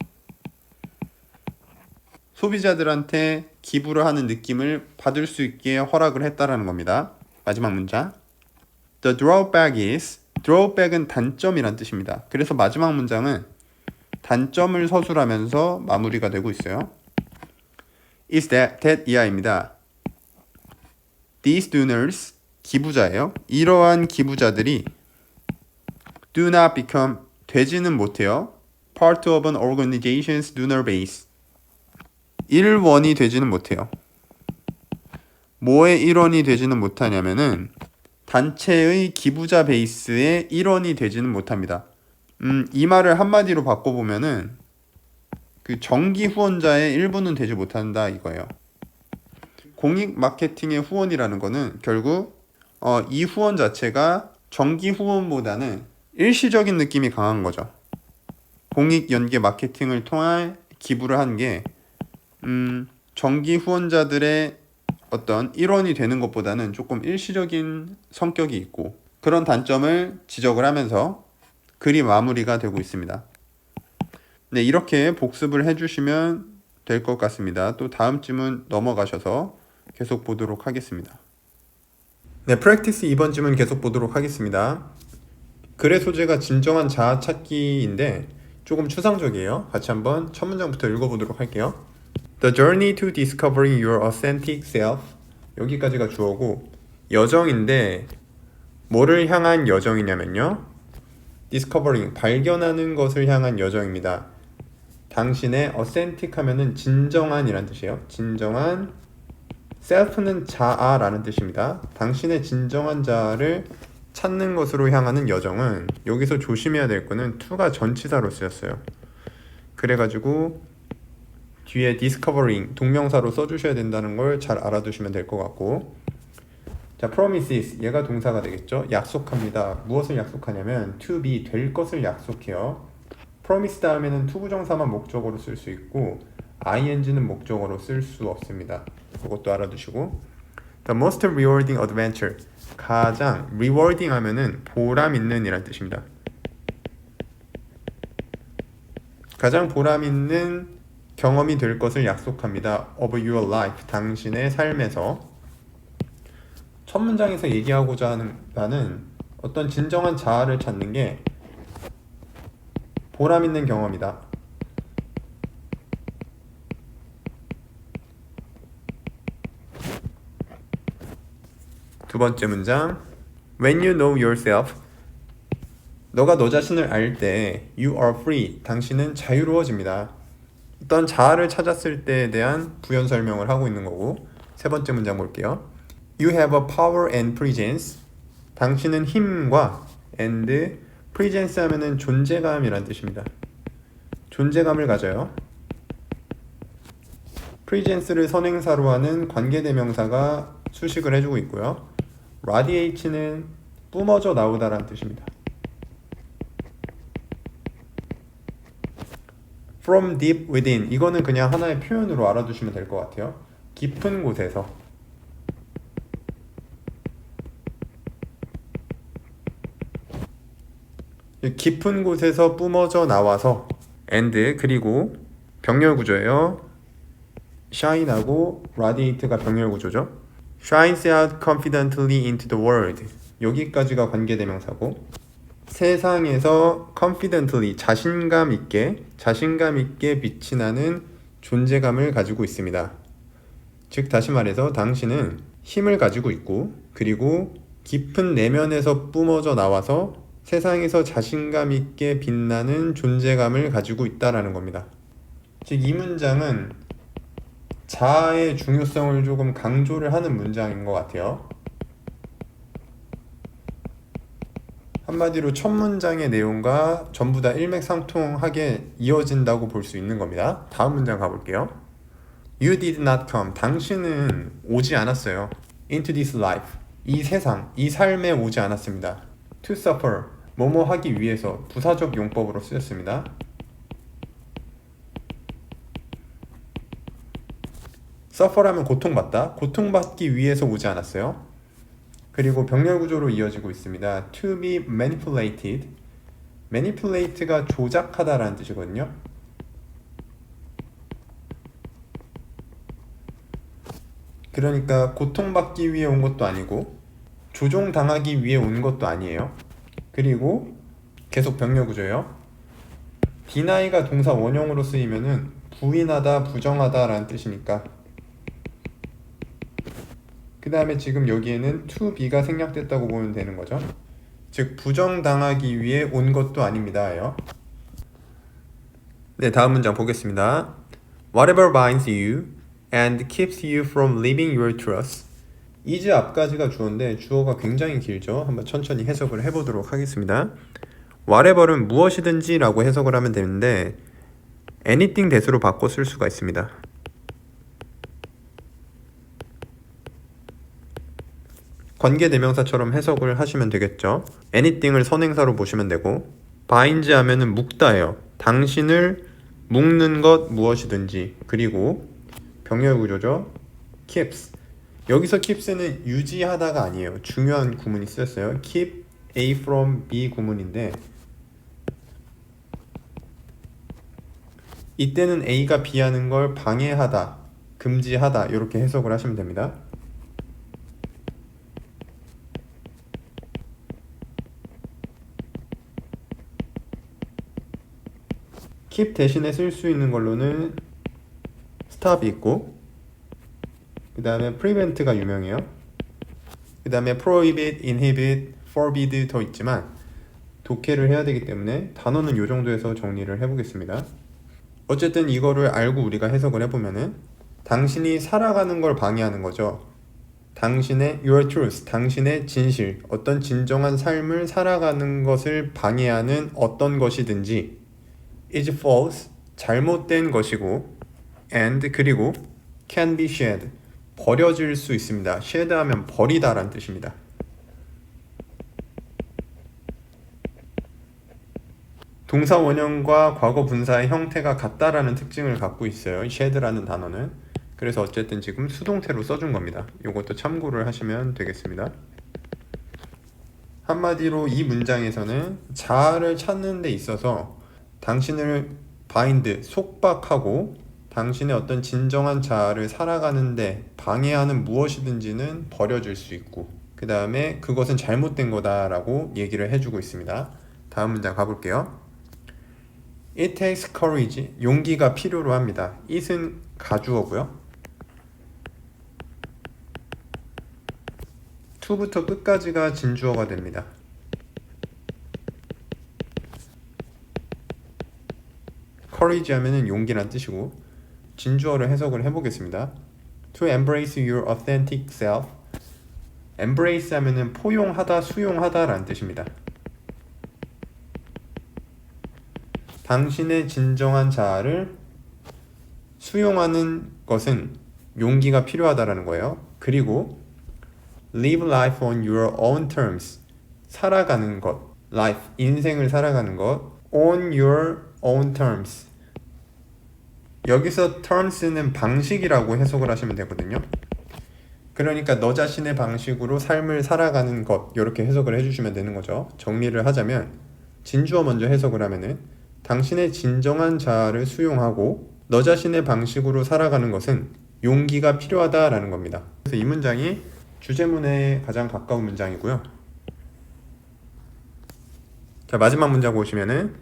[SPEAKER 1] 소비자들한테 기부를 하는 느낌을 받을 수 있게 허락을 했다라는 겁니다. 마지막 문장. The drawback is. drawback은 단점이란 뜻입니다. 그래서 마지막 문장은 단점을 서술하면서 마무리가 되고 있어요. is that 이하입니다. These donors, 기부자예요. 이러한 기부자들이 do not become, 되지는 못해요. part of an organization's donor base. 일원이 되지는 못해요. 뭐의 일원이 되지는 못하냐면은 단체의 기부자 베이스의 일원이 되지는 못합니다. 이 말을 한마디로 바꿔보면은 그 정기 후원자의 일부는 되지 못한다 이거예요. 공익 마케팅의 후원이라는 거는 결국 이 후원 자체가 정기 후원보다는 일시적인 느낌이 강한 거죠. 공익 연계 마케팅을 통해 기부를 한 게 정기 후원자들의 어떤 일원이 되는 것보다는 조금 일시적인 성격이 있고 그런 단점을 지적을 하면서 글이 마무리가 되고 있습니다. 네, 이렇게 복습을 해주시면 될 것 같습니다. 또 다음 질문 넘어가셔서 계속 보도록 하겠습니다. 네, 프랙티스 2번 질문 계속 보도록 하겠습니다. 글의 소재가 진정한 자아 찾기인데 조금 추상적이에요. 같이 한번 첫 문장부터 읽어보도록 할게요. The journey to discovering your authentic self. 여기까지가 주어고 여정인데 뭐를 향한 여정이냐면요. discovering, 발견하는 것을 향한 여정입니다. 당신의 authentic 하면은 진정한이란 뜻이에요. 진정한, self는 자아라는 뜻입니다. 당신의 진정한 자아를 찾는 것으로 향하는 여정은 여기서 조심해야 될 거는 to가 전치사로 쓰였어요. 그래가지고 뒤에 discovering 동명사로 써주셔야 된다는 걸 잘 알아두시면 될 것 같고, 자, promises 얘가 동사가 되겠죠. 약속합니다. 무엇을 약속하냐면 to be, 될 것을 약속해요. promise 다음에는 투부정사만 목적어로 쓸 수 있고 ing는 목적어로 쓸 수 없습니다. 그것도 알아두시고, the most rewarding adventure, 가장 rewarding 하면은 보람 있는 이란 뜻입니다. 가장 보람 있는 경험이 될 것을 약속합니다. of your life, 당신의 삶에서. 첫 문장에서 얘기하고자 하는 바는 어떤 진정한 자아를 찾는 게 보람 있는 경험이다. 두 번째 문장, when you know yourself, 너가 너 자신을 알 때 you are free, 당신은 자유로워집니다. 어떤 자아를 찾았을 때에 대한 부연 설명을 하고 있는 거고, 세 번째 문장 볼게요. You have a power and presence. 당신은 힘과 and presence 하면은 존재감이란 뜻입니다. 존재감을 가져요. presence를 선행사로 하는 관계대명사가 수식을 해주고 있고요. radiate는 뿜어져 나오다라는 뜻입니다. From deep within 이거는 그냥 하나의 표현으로 알아두시면 될 것 같아요. 깊은 곳에서. 깊은 곳에서 뿜어져 나와서 and 그리고 병렬 구조예요. shine하고 radiate가 병렬 구조죠. shines out confidently into the world 여기까지가 관계대명사고 세상에서 confidently 자신감 있게 빛이 나는 존재감을 가지고 있습니다. 즉 다시 말해서 당신은 힘을 가지고 있고 그리고 깊은 내면에서 뿜어져 나와서 세상에서 자신감 있게 빛나는 존재감을 가지고 있다라는 겁니다. 즉 이 문장은 자아의 중요성을 조금 강조를 하는 문장인 것 같아요. 한마디로 첫 문장의 내용과 전부 다 일맥상통하게 이어진다고 볼 수 있는 겁니다. 다음 문장 가볼게요. You did not come. 당신은 오지 않았어요. Into this life. 이 세상, 이 삶에 오지 않았습니다. To suffer. 뭐뭐 하기 위해서 부사적 용법으로 쓰였습니다. suffer하면 고통받다. 고통받기 위해서 오지 않았어요. 그리고 병렬 구조로 이어지고 있습니다. To be manipulated. manipulate가 조작하다라는 뜻이거든요. 그러니까 고통받기 위해 온 것도 아니고 조종당하기 위해 온 것도 아니에요. 그리고 계속 병렬 구조예요. deny가 동사 원형으로 쓰이면은 부인하다, 부정하다 라는 뜻이니까 그 다음에 지금 여기에는 to be가 생략됐다고 보면 되는 거죠. 즉 부정당하기 위해 온 것도 아닙니다예요. 네, 다음 문장 보겠습니다. Whatever binds you and keeps you from leaving your trust. 이제 앞까지가 주어인데 주어가 굉장히 길죠. 한번 천천히 해석을 해보도록 하겠습니다. whatever은 무엇이든지 라고 해석을 하면 되는데 anything 대수로 바꿔 쓸 수가 있습니다. 관계대명사처럼 해석을 하시면 되겠죠. anything을 선행사로 보시면 되고 binds 하면은 묶다예요. 당신을 묶는 것 무엇이든지. 그리고 병렬 구조죠. keeps. 여기서 keeps는 유지하다가 아니에요. 중요한 구문이 쓰였어요. keep A from B 구문인데 이때는 A가 B 하는 걸 방해하다, 금지하다 이렇게 해석을 하시면 됩니다. keep 대신에 쓸 수 있는 걸로는 stop이 있고 그 다음에 prevent가 유명해요. 그 다음에 prohibit, inhibit, forbid 더 있지만 독해를 해야 되기 때문에 단어는 이 정도에서 정리를 해보겠습니다. 어쨌든 이거를 알고 우리가 해석을 해보면은 당신이 살아가는 걸 방해하는 거죠. 당신의 your truth, 당신의 진실, 어떤 진정한 삶을 살아가는 것을 방해하는 어떤 것이든지 is false, 잘못된 것이고 and 그리고 can be shed, 버려질 수 있습니다. shed 하면 버리다 라는 뜻입니다. 동사 원형과 과거 분사의 형태가 같다라는 특징을 갖고 있어요. shed라는 단어는. 그래서 어쨌든 지금 수동태로 써준 겁니다. 이것도 참고를 하시면 되겠습니다. 한마디로 이 문장에서는 자아를 찾는 데 있어서 당신을 bind, 속박하고 당신의 어떤 진정한 자아를 살아가는데 방해하는 무엇이든지는 버려질 수 있고 그 다음에 그것은 잘못된 거다라고 얘기를 해주고 있습니다. 다음 문장 가볼게요. It takes courage, 용기가 필요로 합니다. it은 가주어고요. to부터 끝까지가 진주어가 됩니다. courage 하면은 용기란 뜻이고 진주어를 해석을 해보겠습니다. To embrace your authentic self. embrace 하면은 포용하다, 수용하다 라는 뜻입니다. 당신의 진정한 자아를 수용하는 것은 용기가 필요하다라는 거예요. 그리고 live life on your own terms. 살아가는 것, life, 인생을 살아가는 것, on your own terms. 여기서 terms는 방식이라고 해석을 하시면 되거든요. 그러니까 너 자신의 방식으로 삶을 살아가는 것, 이렇게 해석을 해주시면 되는 거죠. 정리를 하자면 진주어 먼저 해석을 하면은 당신의 진정한 자아를 수용하고 너 자신의 방식으로 살아가는 것은 용기가 필요하다라는 겁니다. 그래서 이 문장이 주제문에 가장 가까운 문장이고요. 자, 마지막 문장 보시면은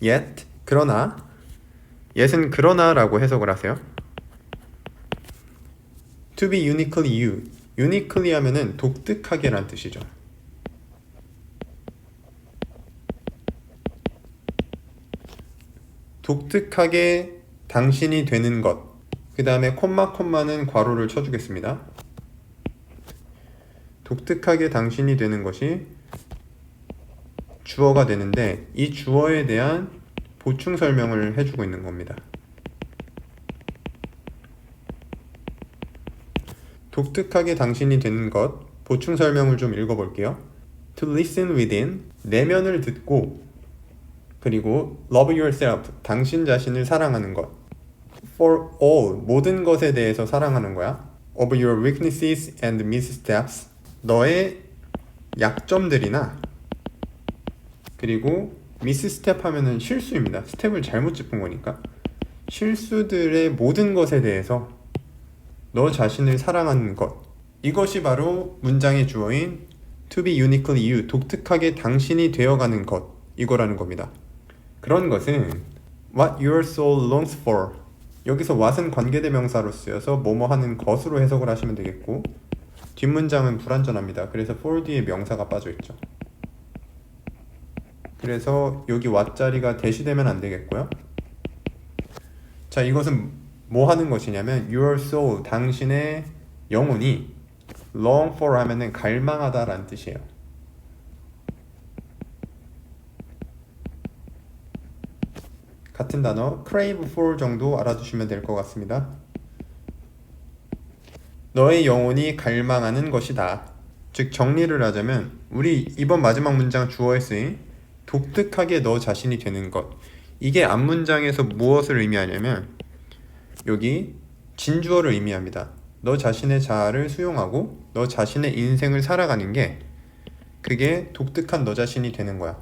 [SPEAKER 1] yet, 그러나, yet은 그러나라고 해석을 하세요. to be uniquely you, uniquely 하면은 독특하게 라는 뜻이죠. 독특하게 당신이 되는 것, 그 다음에 콤마는 괄호를 쳐주겠습니다. 독특하게 당신이 되는 것이 주어가 되는데 이 주어에 대한 보충 설명을 해주고 있는 겁니다. 독특하게 당신이 되는 것, 보충 설명을 좀 읽어볼게요. To listen within, 내면을 듣고, 그리고 love yourself, 당신 자신을 사랑하는 것. For all, 모든 것에 대해서 사랑하는 거야. Of your weaknesses and missteps, 너의 약점들이나, 그리고 misstep 하면은 실수입니다. 스텝을 잘못 짚은 거니까. 실수들의 모든 것에 대해서 너 자신을 사랑하는 것, 이것이 바로 문장의 주어인 to be uniquely you, 독특하게 당신이 되어가는 것, 이거라는 겁니다. 그런 것은 what your soul longs for, 여기서 what은 관계대명사로 쓰여서 뭐뭐 하는 것으로 해석을 하시면 되겠고, 뒷문장은 불완전합니다. 그래서 for 뒤에 명사가 빠져있죠. 그래서 여기 what 자리가 대시되면 안 되겠고요. 자, 이것은 뭐 하는 것이냐면 your soul, 당신의 영혼이 long for 하면은 갈망하다 라는 뜻이에요. 같은 단어 crave for 정도 알아두시면 될 것 같습니다. 너의 영혼이 갈망하는 것이다. 즉 정리를 하자면 우리 이번 마지막 문장 주어에 쓰인 독특하게 너 자신이 되는 것, 이게 앞문장에서 무엇을 의미하냐면 여기 진주어를 의미합니다. 너 자신의 자아를 수용하고 너 자신의 인생을 살아가는 게 그게 독특한 너 자신이 되는 거야.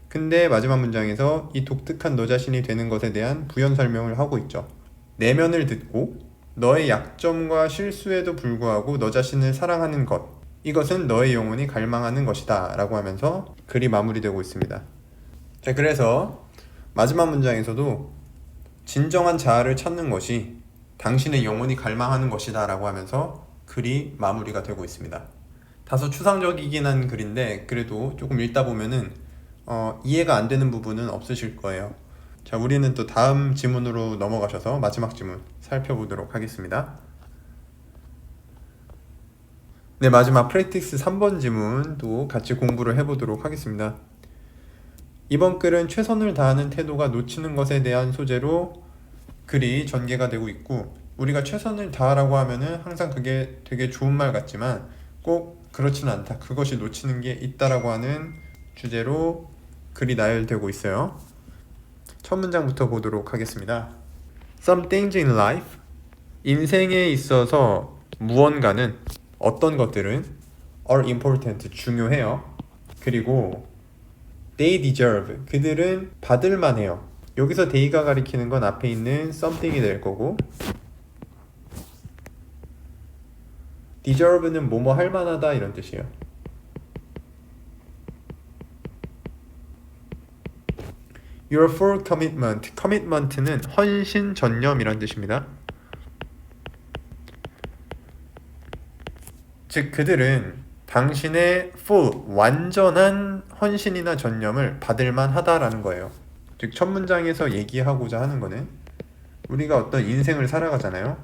[SPEAKER 1] 근데 마지막 문장에서 이 독특한 너 자신이 되는 것에 대한 부연 설명을 하고 있죠. 내면을 듣고 너의 약점과 실수에도 불구하고 너 자신을 사랑하는 것, 이것은 너의 영혼이 갈망하는 것이다 라고 하면서 글이 마무리되고 있습니다. 자, 그래서 마지막 문장에서도 진정한 자아를 찾는 것이 당신의 영혼이 갈망하는 것이다 라고 하면서 글이 마무리가 되고 있습니다. 다소 추상적이긴 한 글인데 그래도 조금 읽다 보면은 이해가 안 되는 부분은 없으실 거예요. 자, 우리는 또 다음 지문으로 넘어가셔서 마지막 지문 살펴보도록 하겠습니다. 네, 마지막 프랙티스 3번 지문도 같이 공부를 해보도록 하겠습니다. 이번 글은 최선을 다하는 태도가 놓치는 것에 대한 소재로 글이 전개가 되고 있고, 우리가 최선을 다하라고 하면은 항상 그게 되게 좋은 말 같지만 꼭 그렇지는 않다, 그것이 놓치는 게 있다라고 하는 주제로 글이 나열되고 있어요. 첫 문장부터 보도록 하겠습니다. Some things in life, 인생에 있어서 무언가는, 어떤 것들은 are important, 중요해요. 그리고 they deserve, 그들은 받을만 해요. 여기서 they가 가리키는 건 앞에 있는 something이 될 거고, deserve는 뭐뭐 할 만하다 이런 뜻이에요. Your full commitment, commitment는 헌신, 전념이란 뜻입니다. 즉 그들은 당신의 full, 완전한 헌신이나 전념을 받을만 하다라는 거예요. 즉 첫 문장에서 얘기하고자 하는 거는 우리가 어떤 인생을 살아가잖아요.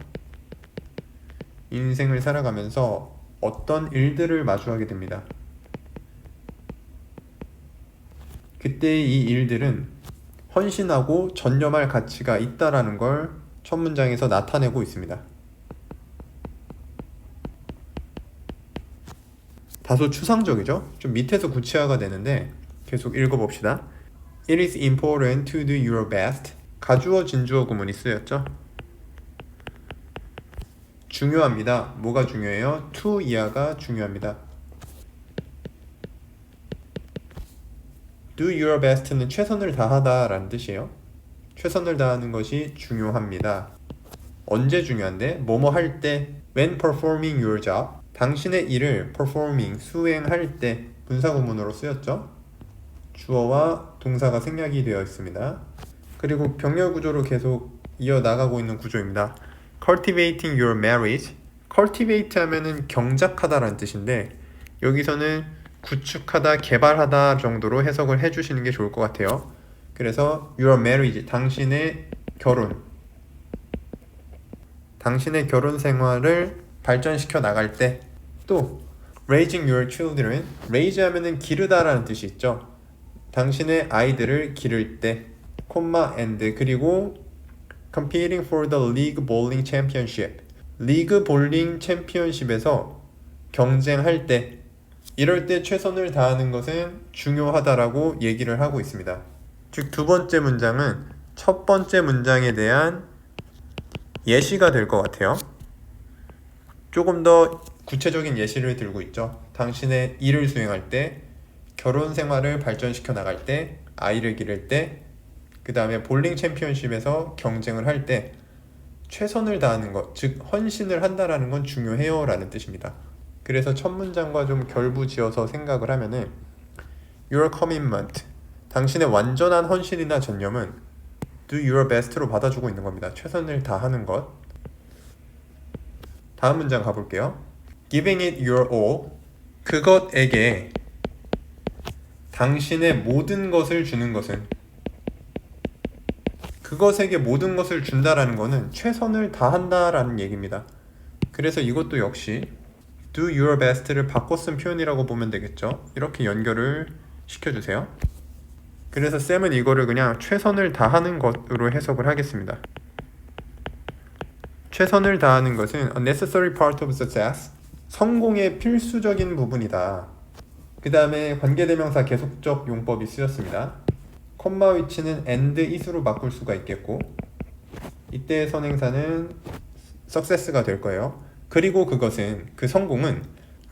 [SPEAKER 1] 인생을 살아가면서 어떤 일들을 마주하게 됩니다. 그때 이 일들은 헌신하고 전념할 가치가 있다라는 걸 첫 문장에서 나타내고 있습니다. 다소 추상적이죠? 좀 밑에서 구체화가 되는데 계속 읽어봅시다. It is important to do your best. 가주어 진주어 구문이 쓰였죠? 중요합니다. 뭐가 중요해요? to 이하가 중요합니다. do your best는 최선을 다하다 라는 뜻이에요. 최선을 다하는 것이 중요합니다. 언제 중요한데? 뭐뭐 할 때 when performing your job 당신의 일을 performing 수행할 때 분사구문으로 쓰였죠. 주어와 동사가 생략이 되어 있습니다. 그리고 병렬 구조로 계속 이어나가고 있는 구조입니다. cultivating your marriage cultivate 하면은 경작하다라는 뜻인데 여기서는 구축하다, 개발하다 정도로 해석을 해주시는 게 좋을 것 같아요. 그래서 your marriage 당신의 결혼 당신의 결혼 생활을 발전시켜 나갈 때 또 raising your children raise 하면은 기르다라는 뜻이 있죠. 당신의 아이들을 기를 때 콤마 and 그리고 competing for the league bowling championship 리그 볼링 챔피언십에서 경쟁할 때 이럴 때 최선을 다하는 것은 중요하다라고 얘기를 하고 있습니다. 즉 두 번째 문장은 첫 번째 문장에 대한 예시가 될 것 같아요. 조금 더 구체적인 예시를 들고 있죠. 당신의 일을 수행할 때, 결혼 생활을 발전시켜 나갈 때, 아이를 기를 때, 그 다음에 볼링 챔피언십에서 경쟁을 할 때 최선을 다하는 것, 즉 헌신을 한다라는 건 중요해요 라는 뜻입니다. 그래서 첫 문장과 좀 결부지어서 생각을 하면은 Your commitment, 당신의 완전한 헌신이나 전념은 Do your best로 받아주고 있는 겁니다. 최선을 다하는 것. 다음 문장 가볼게요. Giving it your all, 그것에게 당신의 모든 것을 주는 것은 그것에게 모든 것을 준다라는 것은 최선을 다한다라는 얘기입니다. 그래서 이것도 역시 do your best를 바꿔 쓴 표현이라고 보면 되겠죠. 이렇게 연결을 시켜주세요. 그래서 쌤은 이거를 그냥 최선을 다하는 것으로 해석을 하겠습니다. 최선을 다하는 것은 a necessary part of success, 성공의 필수적인 부분이다. 그 다음에 관계대명사 계속적 용법이 쓰였습니다. 콤마 위치는 and it으로 바꿀 수가 있겠고 이때의 선행사는 success가 될 거예요. 그리고 그것은 그 성공은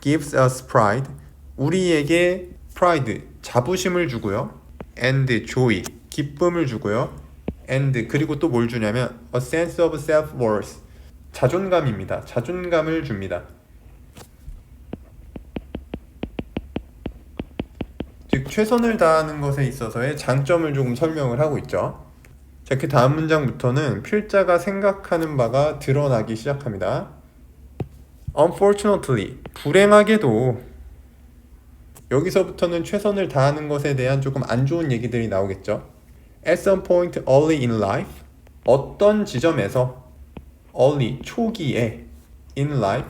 [SPEAKER 1] gives us pride, 우리에게 pride, 자부심을 주고요. and joy, 기쁨을 주고요. and 그리고 또 뭘 주냐면 a sense of self-worth, 자존감입니다. 자존감을 줍니다. 즉 최선을 다하는 것에 있어서의 장점을 조금 설명을 하고 있죠. 자, 그 다음 문장부터는 필자가 생각하는 바가 드러나기 시작합니다. Unfortunately, 불행하게도 여기서부터는 최선을 다하는 것에 대한 조금 안 좋은 얘기들이 나오겠죠. At some point early in life, 어떤 지점에서 early, 초기에 in life,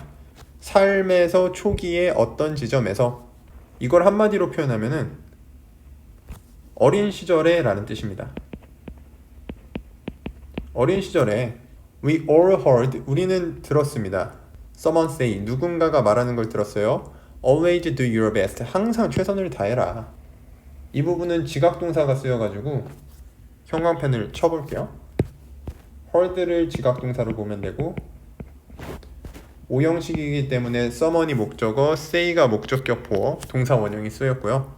[SPEAKER 1] 삶에서 초기에 어떤 지점에서 이걸 한마디로 표현하면은 어린 시절에 라는 뜻입니다. 어린 시절에 we all heard, 우리는 들었습니다. Someone say, 누군가가 말하는 걸 들었어요. Always do your best, 항상 최선을 다해라. 이 부분은 지각동사가 쓰여가지고 형광펜을 쳐볼게요. heard를 지각동사로 보면 되고 오형식이기 때문에 someone이 목적어, say가 목적격 보어, 동사 원형이 쓰였고요.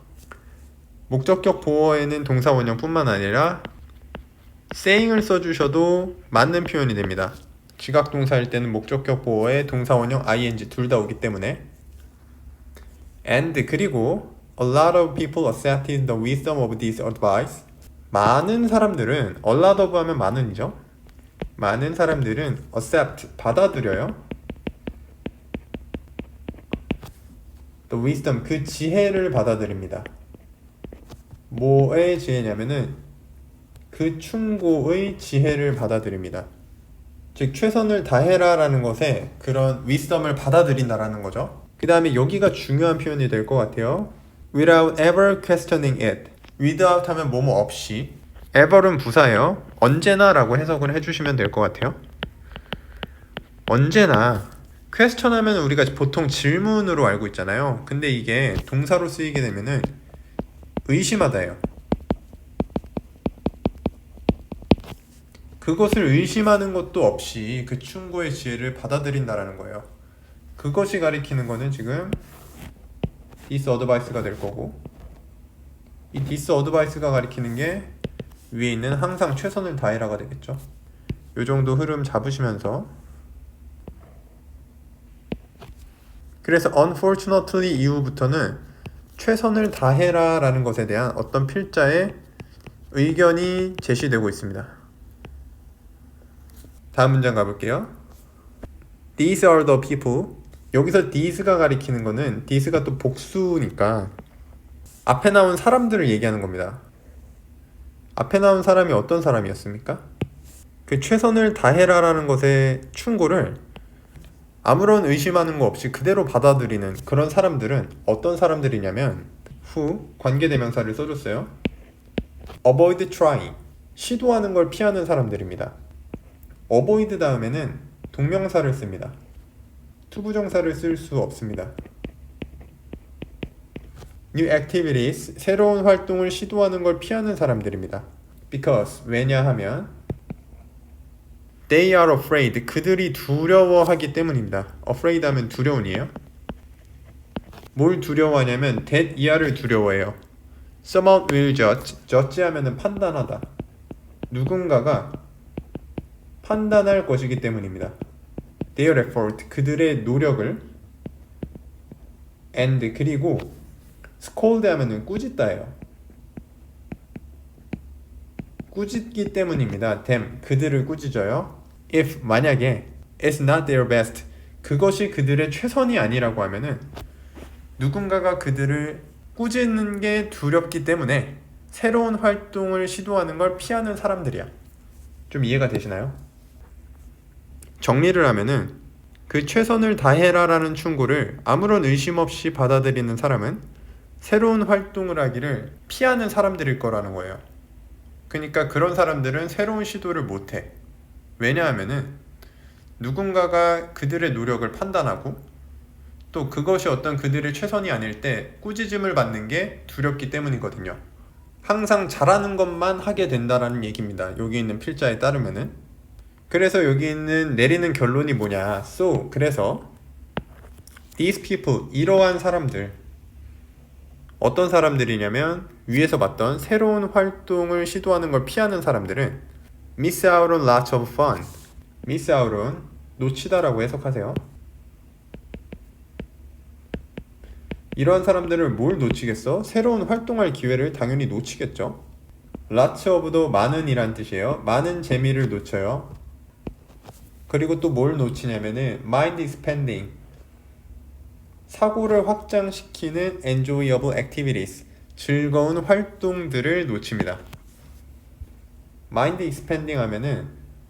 [SPEAKER 1] 목적격 보어에는 동사 원형뿐만 아니라 saying을 써주셔도 맞는 표현이 됩니다. 지각동사일 때는 목적격 보어에 동사 원형 ing 둘 다 오기 때문에 and 그리고 a lot of people accepted the wisdom of this advice. 많은 사람들은 a lot of 하면 많은이죠. 많은 사람들은 accept 받아들여요. the wisdom 그 지혜를 받아들입니다. 뭐의 지혜냐면은 그 충고의 지혜를 받아들입니다. 즉 최선을 다해라 라는 것에 그런 wisdom을 받아들인다라는 거죠. 그 다음에 여기가 중요한 표현이 될 것 같아요. without ever questioning it. without 하면 뭐뭐 없이, ever은 부사예요. 언제나 라고 해석을 해주시면 될 것 같아요. 언제나 퀘스천 하면 우리가 보통 질문으로 알고 있잖아요. 근데 이게 동사로 쓰이게 되면은 의심하다예요. 그것을 의심하는 것도 없이 그 충고의 지혜를 받아들인다라는 거예요. 그것이 가리키는 거는 지금 this advice가 될 거고, 이 this advice가 가리키는 게 위에 있는 항상 최선을 다해라가 되겠죠. 요 정도 흐름 잡으시면서, 그래서 unfortunately 이후부터는 최선을 다해라 라는 것에 대한 어떤 필자의 의견이 제시되고 있습니다. 다음 문장 가볼게요. These are the people. 여기서 these가 가리키는 거는 these가 또 복수니까 앞에 나온 사람들을 얘기하는 겁니다. 앞에 나온 사람이 어떤 사람이었습니까? 그 최선을 다해라 라는 것의 충고를 아무런 의심하는 거 없이 그대로 받아들이는 그런 사람들은 어떤 사람들이냐면 who 관계대명사를 써줬어요. avoid trying 시도하는 걸 피하는 사람들입니다. avoid 다음에는 동명사를 씁니다. 투부정사를 쓸 수 없습니다. new activities 새로운 활동을 시도하는 걸 피하는 사람들입니다. because 왜냐하면 they are afraid 그들이 두려워하기 때문입니다. afraid 하면 두려운이에요. 뭘 두려워하냐면 that 이하를 두려워해요. someone will judge 하면은 판단하다. 누군가가 판단할 것이기 때문입니다. their effort 그들의 노력을 and 그리고 scold 하면은 꾸짖다예요. 꾸짖기 때문입니다. them 그들을 꾸짖어요. if 만약에 it's not their best 그것이 그들의 최선이 아니라고 하면은 누군가가 그들을 꾸짖는 게 두렵기 때문에 새로운 활동을 시도하는 걸 피하는 사람들이야. 좀 이해가 되시나요? 정리를 하면은 그 최선을 다해라 라는 충고를 아무런 의심 없이 받아들이는 사람은 새로운 활동을 하기를 피하는 사람들일 거라는 거예요. 그러니까 그런 사람들은 새로운 시도를 못해. 왜냐하면은 누군가가 그들의 노력을 판단하고 또 그것이 어떤 그들의 최선이 아닐 때 꾸짖음을 받는 게 두렵기 때문이거든요. 항상 잘하는 것만 하게 된다라는 얘기입니다. 여기 있는 필자에 따르면은. 그래서 여기 있는 내리는 결론이 뭐냐. So 그래서 these people 이러한 사람들 어떤 사람들이냐면 위에서 봤던 새로운 활동을 시도하는 걸 피하는 사람들은 miss out on lots of fun miss out on 놓치다라고 해석하세요. 이러한 사람들은 뭘 놓치겠어? 새로운 활동할 기회를 당연히 놓치겠죠. lots of도 많은 이란 뜻이에요. 많은 재미를 놓쳐요. 그리고 또 뭘 놓치냐면은 mind expanding 사고를 확장시키는 enjoyable activities 즐거운 활동들을 놓칩니다. mind expanding 하면은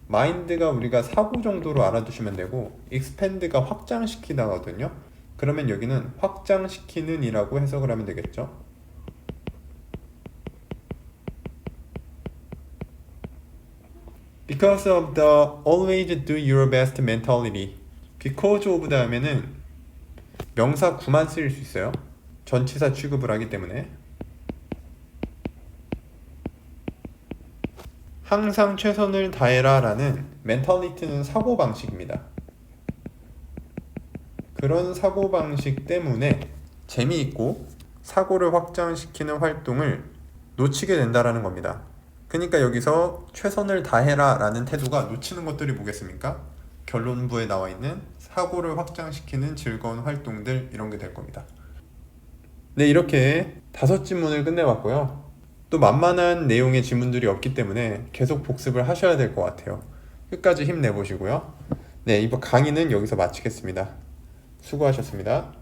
[SPEAKER 1] mind가 우리가 사고 정도로 알아두시면 되고 expand가 확장시키다거든요. 그러면 여기는 확장시키는 이라고 해석을 하면 되겠죠. Because of the always do your best mentality because of 다음에는 명사 구만 쓰일 수 있어요. 전치사 취급을 하기 때문에 항상 최선을 다해라 라는 멘탈리티는 사고방식입니다. 그런 사고방식 때문에 재미있고 사고를 확장시키는 활동을 놓치게 된다라는 겁니다. 그러니까 여기서 최선을 다해라 라는 태도가 놓치는 것들이 뭐겠습니까? 결론부에 나와 있는 사고를 확장시키는 즐거운 활동들 이런 게 될 겁니다. 네, 이렇게 5지문을 끝내봤고요. 또 만만한 내용의 지문들이 없기 때문에 계속 복습을 하셔야 될 것 같아요. 끝까지 힘내보시고요. 네, 이번 강의는 여기서 마치겠습니다. 수고하셨습니다.